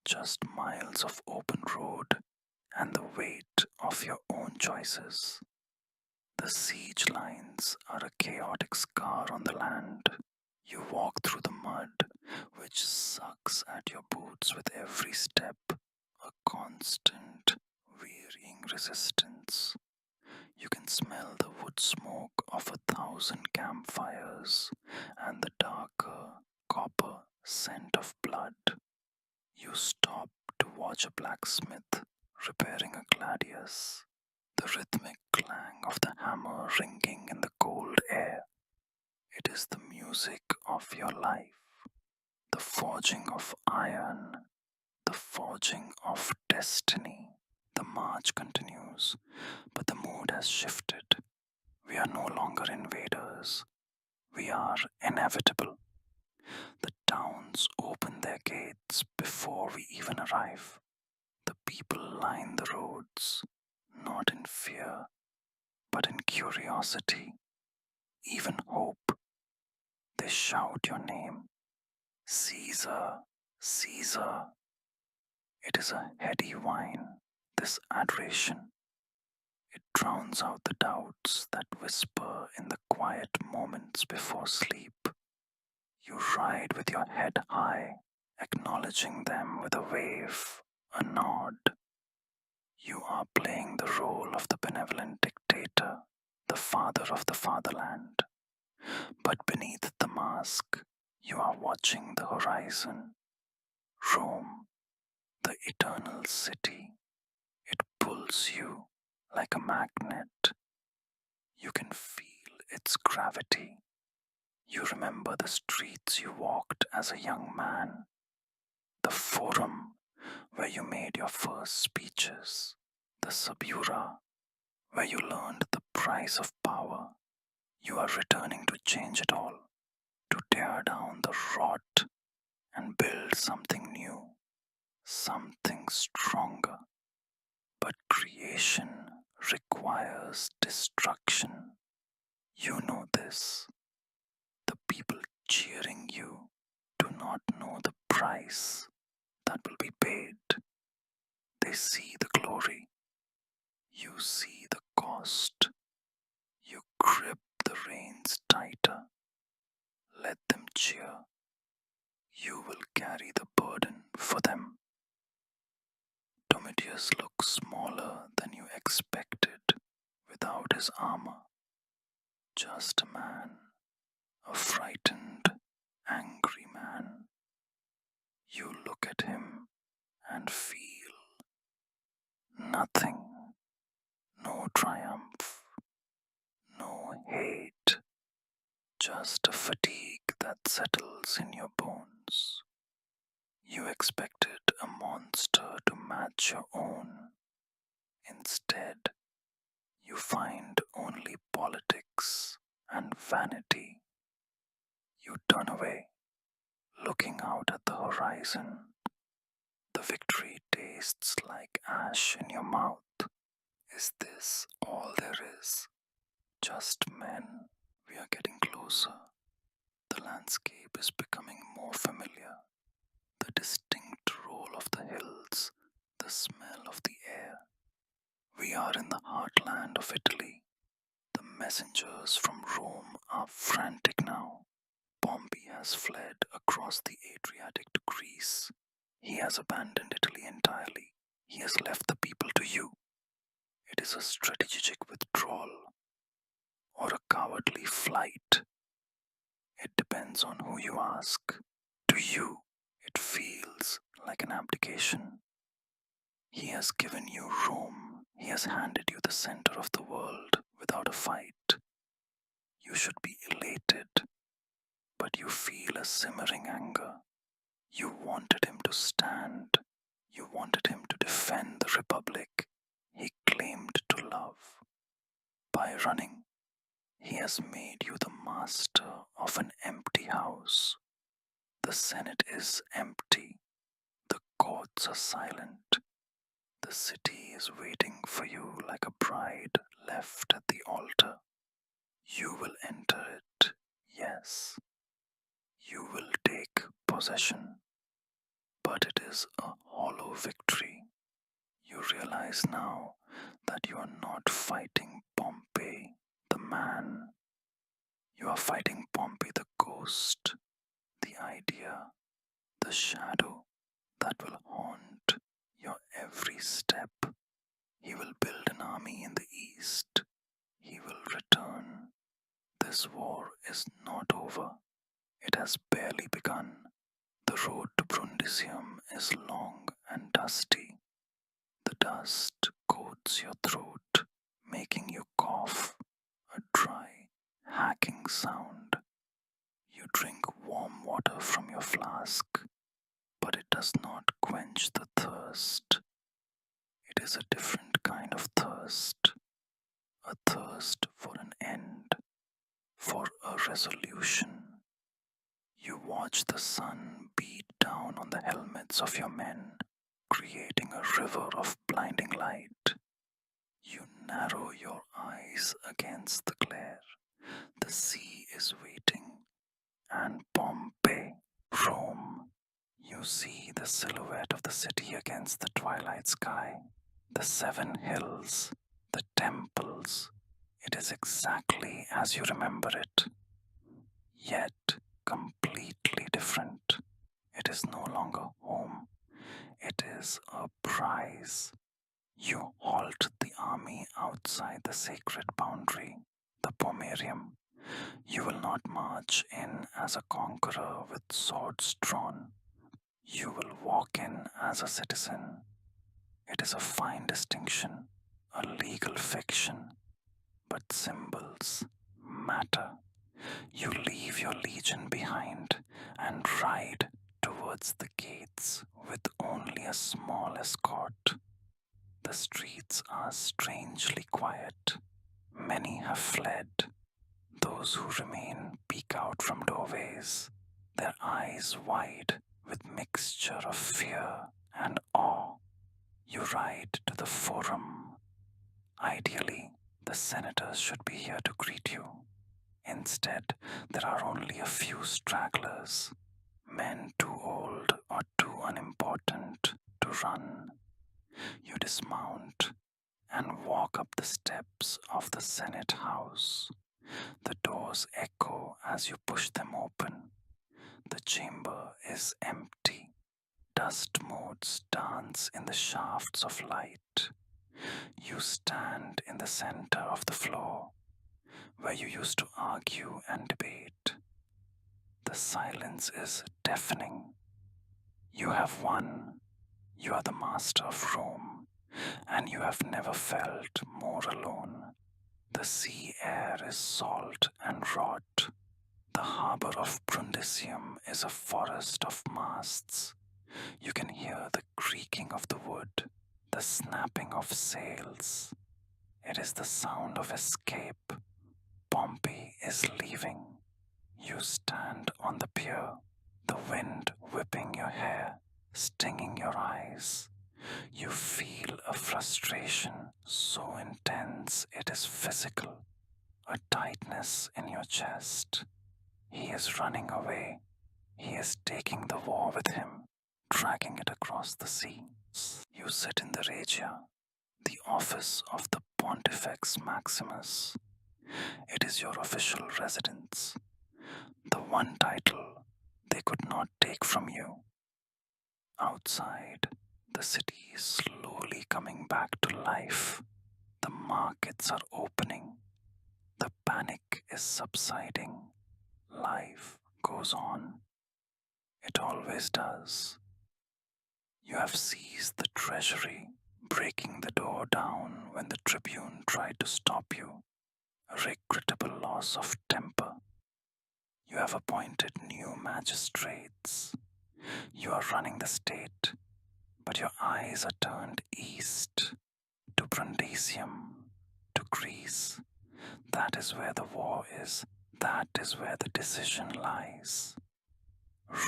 A: just miles of open road and the weight of your own choices. The siege lines are a chaotic scar on the land. You walk through the mud, which sucks at your boots with every step, a constant, wearying resistance. You can smell the wood smoke of 1,000 campfires and the darker, copper scent of blood. You stop to watch a blacksmith repairing a gladius, the rhythmic clang of the hammer ringing in the cold air. It is the music of your life, the forging of iron, the forging of destiny. The march continues, but the mood has shifted. We are no longer invaders. We are inevitable. The towns open their gates before we even arrive. The people line the roads, not in fear, but in curiosity, even hope. They shout your name, Caesar, Caesar. It is a heady whine, this adoration. It drowns out the doubts that whisper in the quiet moments before sleep. You ride with your head high, acknowledging them with a wave, a nod. You are playing the role of the benevolent dictator, the father of the fatherland. But beneath the mask, you are watching the horizon. Rome, the eternal city. It pulls you like a magnet. You can feel its gravity. You remember the streets you walked as a young man, the forum where you made your first speeches, the subura where you learned the price of power. You are returning to change it all, to tear down the rot and build something new, something stronger. But creation requires destruction. You know this. The people cheering you do not know the price that will be paid. They see the glory. You see the cost. You grip the reins tighter. Let them cheer. You will carry the burden for them. Domitius looks smaller than you expected without his armor. Just a man, a frightened, angry man. You look at him and feel nothing. No triumph, no hate, just a fatigue that settles in your bones. You expected a monster to match your own. Instead, you find only politics and vanity. You turn away, looking out at the horizon. The victory tastes like ash in your mouth. Is this all there is? Just men. We are getting closer. The landscape is becoming more familiar. The distinct roll of the hills, the smell of the air. We are in the heartland of Italy. The messengers from Rome are frantic now. Pompey has fled across the Adriatic to Greece. He has abandoned Italy entirely. He has left the people to you. It is a strategic withdrawal or a cowardly flight. It depends on who you ask. To you, it feels like an abdication. He has given you Rome. He has handed you the center of the world without a fight. You should be elated, but you feel a simmering anger. You wanted him to stand. You wanted him to defend the Republic he claimed to love. By running, he has made you the master of an empty house. The Senate is empty. The courts are silent. The city is waiting for you like a bride left at the altar. You will enter it, yes. You will take possession. But it is a hollow victory. You realize now that you are not fighting Pompey, the man. You are fighting Pompey, the ghost, the idea, the shadow that will haunt your every step. He will build an army in the east. He will return. This war is not over. It has barely begun. The road to Brundisium is long and dusty. The dust coats your throat, making you cough, a dry, hacking sound. You drink warm water from your flask, but it does not quench the thirst. It is a different kind of thirst, a thirst for an end, for a resolution. You watch the sun beat down on the helmets of your men, creating a river of blinding light. You narrow your eyes against the glare. The sea is waiting, and Pompeii, Rome. You see the silhouette of the city against the twilight sky, the 7 hills, the temples. It is exactly as you remember it, yet completely different. It is no longer home. It is a prize. You halt the army outside the sacred boundary, the Pomerium. You will not march in as a conqueror with swords drawn. You will walk in as a citizen. It is a fine distinction, a legal fiction, but symbols matter. You leave your legion behind and ride towards the gates with only a small escort. The streets are strangely quiet. Many have fled. Those who remain peek out from doorways, their eyes wide with mixture of fear and awe. You ride to the forum. Ideally, the senators should be here to greet you. Instead, there are only a few stragglers, men too old or too unimportant to run. You dismount and walk up the steps of the Senate House. The doors echo as you push them open. The chamber is empty. Dust motes dance in the shafts of light. You stand in the center of the floor, where you used to argue and debate. The silence is deafening. You have won. You are the master of Rome, and you have never felt more alone. The sea air is salt and rot. The harbor of Brundisium is a forest of masts. You can hear the creaking of the wood, the snapping of sails. It is the sound of escape. Pompey is leaving. You stand on the pier, the wind whipping your hair, stinging your eyes. You feel a frustration so intense it is physical, a tightness in your chest. He is running away. He is taking the war with him, dragging it across the seas. You sit in the Regia, the office of the Pontifex Maximus. It is your official residence, the one title they could not take from you. Outside, the city is slowly coming back to life. The markets are opening. The panic is subsiding. Life goes on. It always does. You have seized the treasury, breaking the door down when the tribune tried to stop you. A regrettable loss of temper. You have appointed new magistrates. You are running the state, but your eyes are turned east to Brundisium, to Greece. That is where the war is. That is where the decision lies.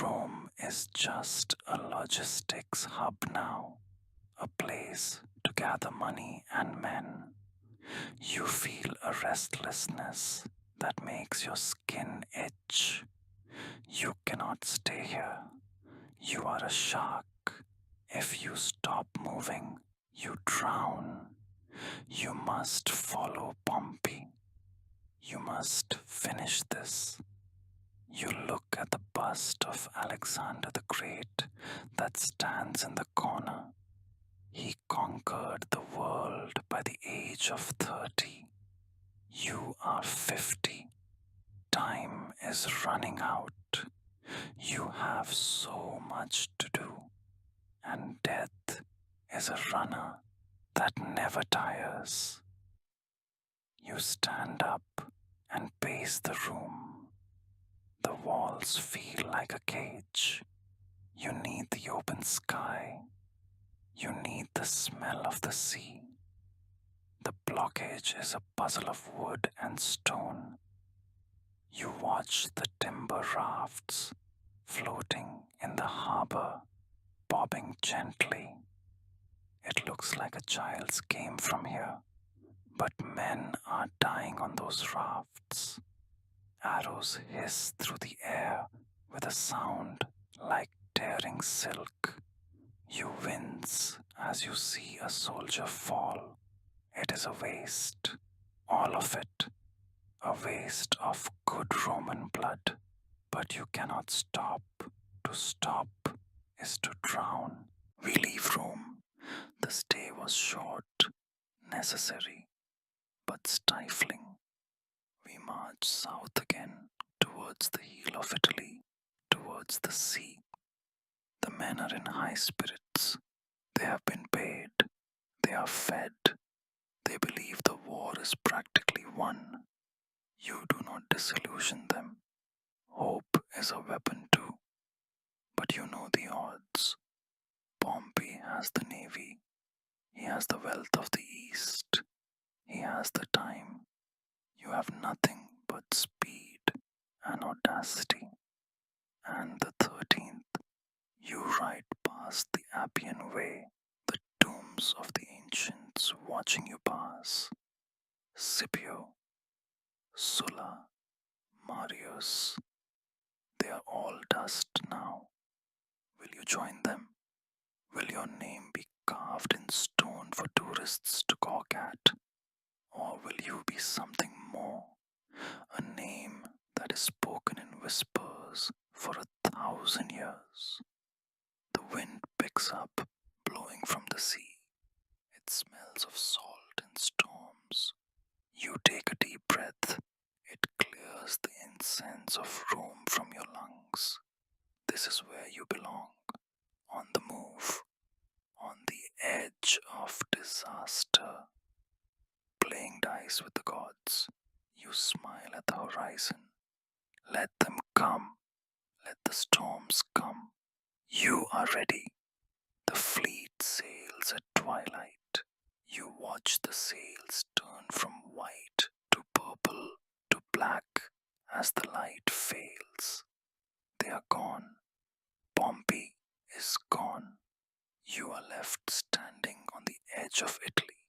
A: Rome is just a logistics hub now, a place to gather money and men. You feel a restlessness that makes your skin itch. You cannot stay here. You are a shark. If you stop moving, you drown. You must follow Pompey. You must finish this. You look at the bust of Alexander the Great that stands in the corner. He conquered the world by the age of 30. You are 50. Time is running out. You have so much to do, and death is a runner that never tires. You stand up and pace the room. The walls feel like a cage. You need the open sky. You need the smell of the sea. The blockage is a puzzle of wood and stone. You watch the timber rafts floating in the harbor, bobbing gently. It looks like a child's game from here, but men are dying on those rafts. Arrows hiss through the air with a sound like tearing silk. You wince as you see a soldier fall. It is a waste, all of it, a waste of good Roman blood. But you cannot stop. To stop is to drown. We leave Rome. The stay was short, necessary, but stifling. We march south again, towards the heel of Italy, towards the sea. The men are in high spirits. They have been paid. They are fed. They believe the war is practically won. You do not disillusion them. Hope is a weapon too. But you know the odds. Pompey has the navy. He has the wealth of the East. He has the time. You have nothing but speed and audacity. And the 13th, you ride past the Appian Way, the tombs of the ancients watching you pass. Scipio, Sulla, Marius, they are all dust now. Will you join carved in stone for tourists to gawk at? Or will you be something more? A name that is spoken in whispers for 1,000 years. The wind picks up, blowing from the sea. It smells of salt and storms. You take a deep breath. It clears the incense of Rome from your lungs. This is where you belong, on the move, on the edge of disaster, playing dice with the gods. You smile at the horizon. Let them come. Let the storms come. You are ready. The fleet sails at twilight. You watch the sails turn from white to purple to black as the light fails. They are gone. Pompey is gone. You are left standing on the edge of Italy,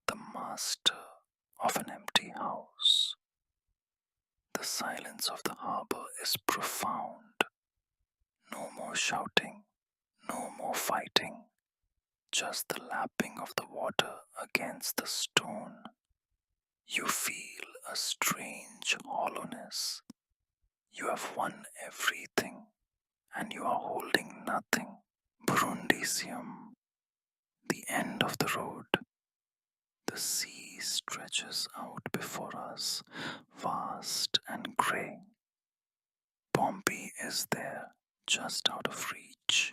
A: the master of an empty house. The silence of the harbor is profound. No more shouting, no more fighting, just the lapping of the water against the stone. You feel a strange hollowness. You have won everything, and you are holding nothing. Brundisium, the end of the road. The sea stretches out before us, vast and grey. Pompey is there, just out of reach.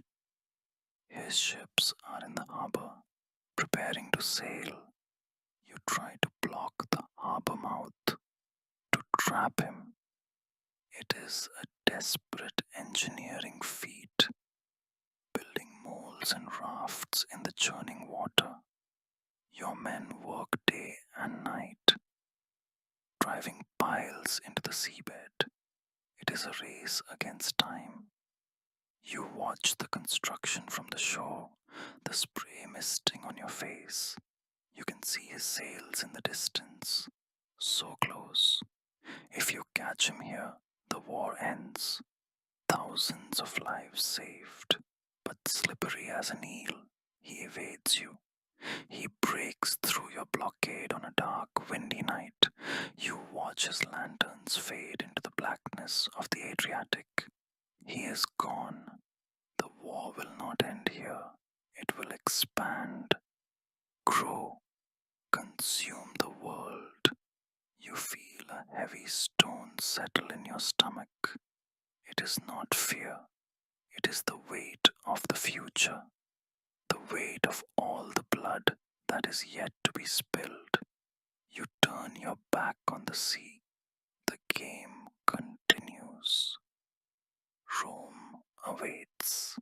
A: His ships are in the harbor, preparing to sail. You try to block the harbor mouth, to trap him. It is a desperate engineering feat, building moles and rafts in the churning water. Your men work day and night, driving piles into the seabed. It is a race against time. You watch the construction from the shore, the spray misting on your face. You can see his sails in the distance, so close. If you catch him here, the war ends. Thousands of lives saved, but slippery as an eel, he evades you. He breaks through your blockade on a dark, windy night. You watch his lanterns fade into the blackness of the Adriatic. He is gone. The war will not end here. It will expand, grow, consume the world. You feel a heavy stone settle in your stomach. It is not fear. It is the weight of the future, the weight of all the blood that is yet to be spilled. You turn your back on the sea. The game continues. Rome awaits.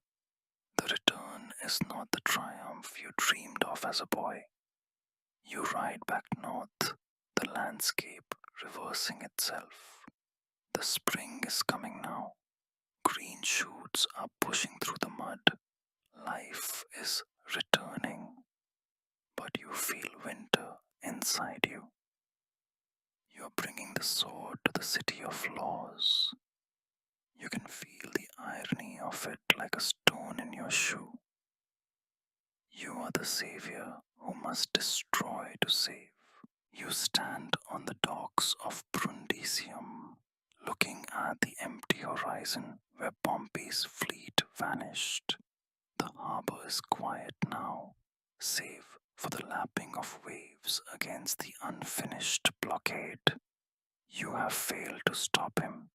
A: The return is not the triumph you dreamed of as a boy. You ride back north, the landscape reversing itself. The spring is coming now. Green shoots are pushing through the mud. Life is returning. But you feel winter inside you. You are bringing the sword to the city of laws. You can feel the irony of it like a stone in your shoe. You are the savior who must destroy to save. You stand on the docks of Brundisium, looking at the empty horizon where Pompey's fleet vanished. The harbor is quiet now, save for the lapping of waves against the unfinished blockade. You have failed to stop him.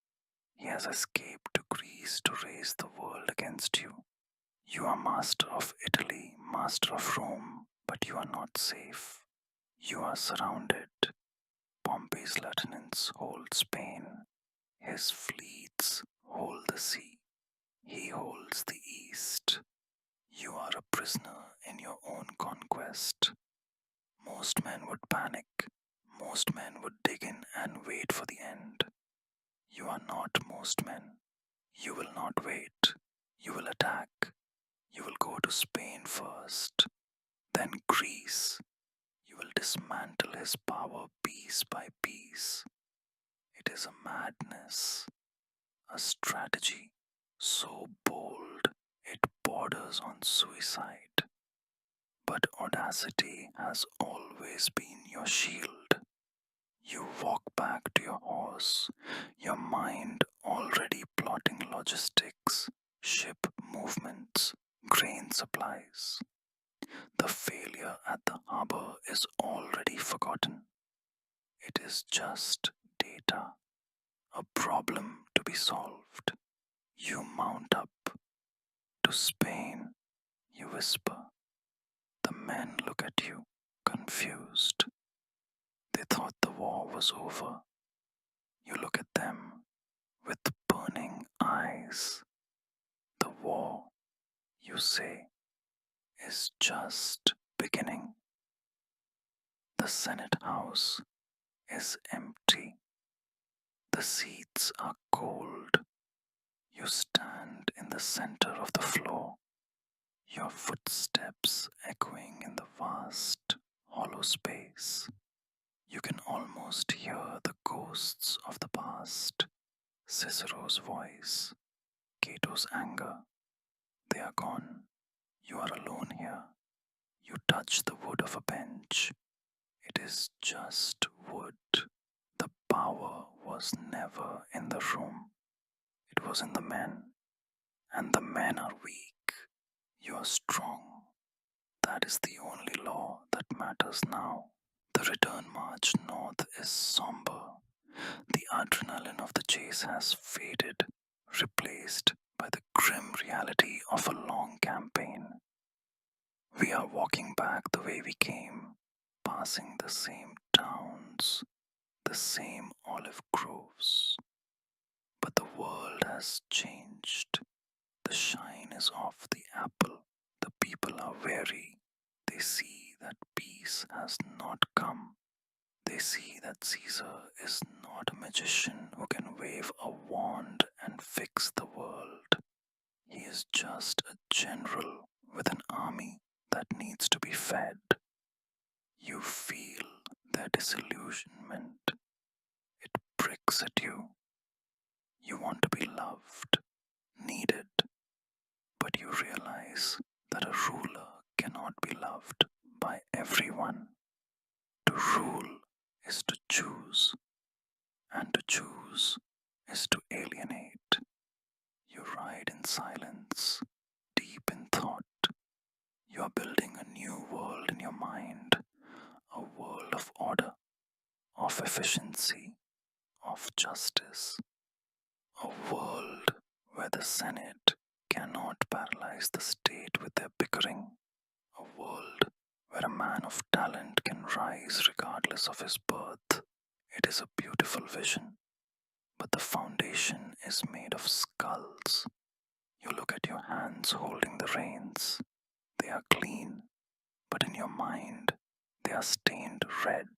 A: He has escaped to Greece to raise the world against you. You are master of Italy, master of Rome, but you are not safe. You are surrounded. Pompey's lieutenants hold Spain. His fleets hold the sea. He holds the east. You are a prisoner in your own conquest. Most men would panic. Most men would dig in and wait for the end. You are not most men. You will not wait. You will attack. You will go to Spain first, then Greece. You will dismantle his power piece by piece. It is a madness, a strategy so bold it borders on suicide. But audacity has always been your shield. You walk back to your horse, your mind already plotting logistics, ship movements, grain supplies. The failure at the harbor is already forgotten. It is just data, a problem to be solved. You mount up. To Spain, you whisper. The men look at you, confused. They thought the war was over. You look at them with burning eyes. The war, you say, is just beginning. The Senate House is empty. The seats are cold. You stand in the center of the floor, your footsteps echoing in the vast, hollow space. You can almost hear the ghosts of the past. Cicero's voice, Cato's anger. They are gone. You are alone here. You touch the wood of a bench. It is just wood. The power was never in the room. It was in the men. And the men are weak. You are strong. That is the only law that matters now. The return march north is somber. The adrenaline of the chase has faded, replaced by the grim reality of a long campaign. We are walking back the way we came, passing the same towns, the same olive groves. But the world has changed. The shine is off the apple. The people are weary. They see that peace has not come. They see that Caesar is not a magician who can wave a wand and fix the world. He is just a general with an army that needs to be fed. You feel their disillusionment. It pricks at you. You want to be loved, needed, but you realize that a ruler cannot be loved by everyone. To rule is to choose, and to choose is to alienate. You ride in silence, deep in thought. You are building a new world in your mind, a world of order, of efficiency, of justice, a world where the Senate cannot paralyze the state with their bickering, a world where a man of talent can rise regardless of his birth. It is a beautiful vision, but the foundation is made of skulls. You look at your hands holding the reins. They are clean, but in your mind, they are stained red.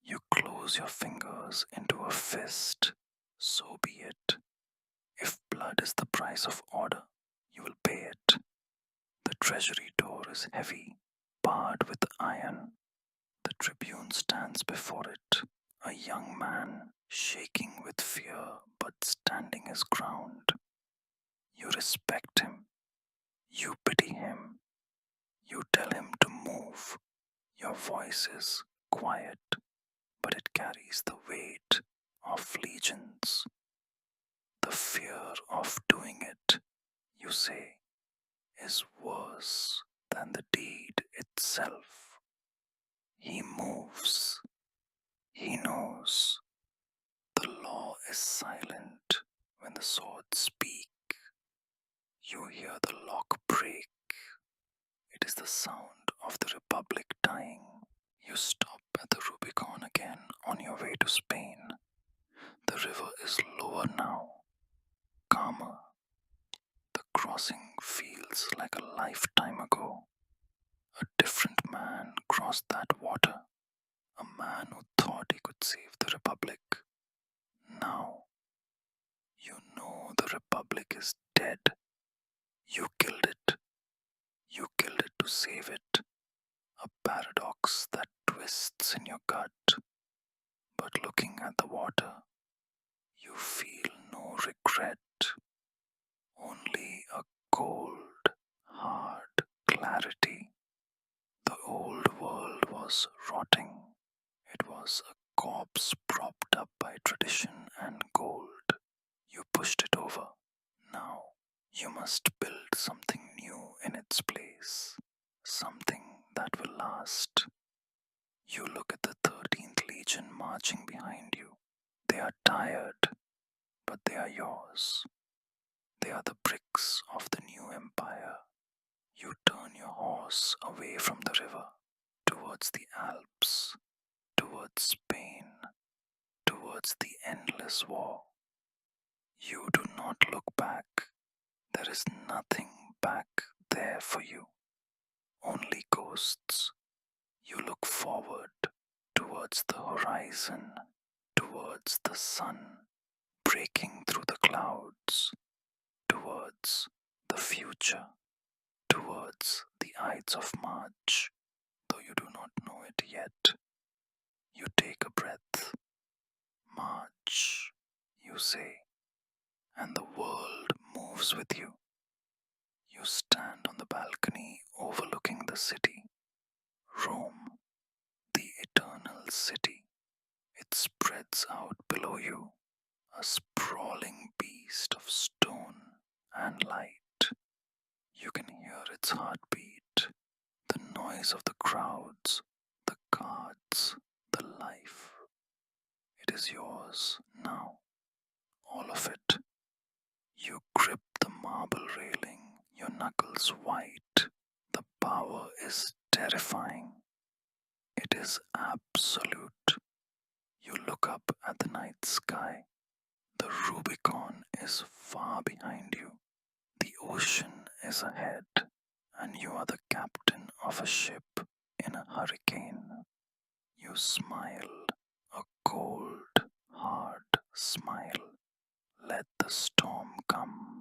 A: You close your fingers into a fist. So be it. If blood is the price of order, you will pay it. The treasury door is heavy, barred with iron. The tribune stands before it, a young man, shaking with fear but standing his ground. You respect him. You pity him. You tell him to move. Your voice is quiet, but it carries the weight of legions. The fear of doing it, you say, is worse than the deed itself. He moves. He knows. The law is silent when the swords speak. You hear the lock break. It is the sound of the Republic dying. You stop at the Rubicon again on your way to Spain. The river is lower now, calmer. The crossing feels like a lifetime ago. A different man crossed that water. A man who thought he could save the Republic. Now, you know the Republic is dead. You killed it. You killed it to save it. A paradox that twists in your gut. But looking at the water, you feel no regret. Only a cold, hard clarity. old world was rotting. It was a corpse propped up by tradition and gold. You pushed it over. Now you must build something new in its place, something that will last. You look at the 13th Legion marching behind you. They are tired, but they are yours. They are the bricks of the new empire. You turn your horse away from the river, towards the Alps, towards Spain, towards the endless war. You do not look back. There is nothing back there for you, only ghosts. You look forward, towards the horizon, towards the sun breaking through the clouds, towards the future, towards the Ides of March, though you do not know it yet. You take a breath. March, you say, and the world moves with you. You stand on the balcony overlooking the city, Rome, the eternal city. It spreads out below you, a sprawling beast of stone and light. You can hear its heartbeat, the noise of the crowds, the cards, the life. It is yours now, all of it. You grip the marble railing, your knuckles white. The power is terrifying. It is absolute. You look up at the night sky. The Rubicon is far behind you. The ocean is ahead, and you are the captain of a ship in a hurricane. You smile, a cold, hard smile. Let the storm come.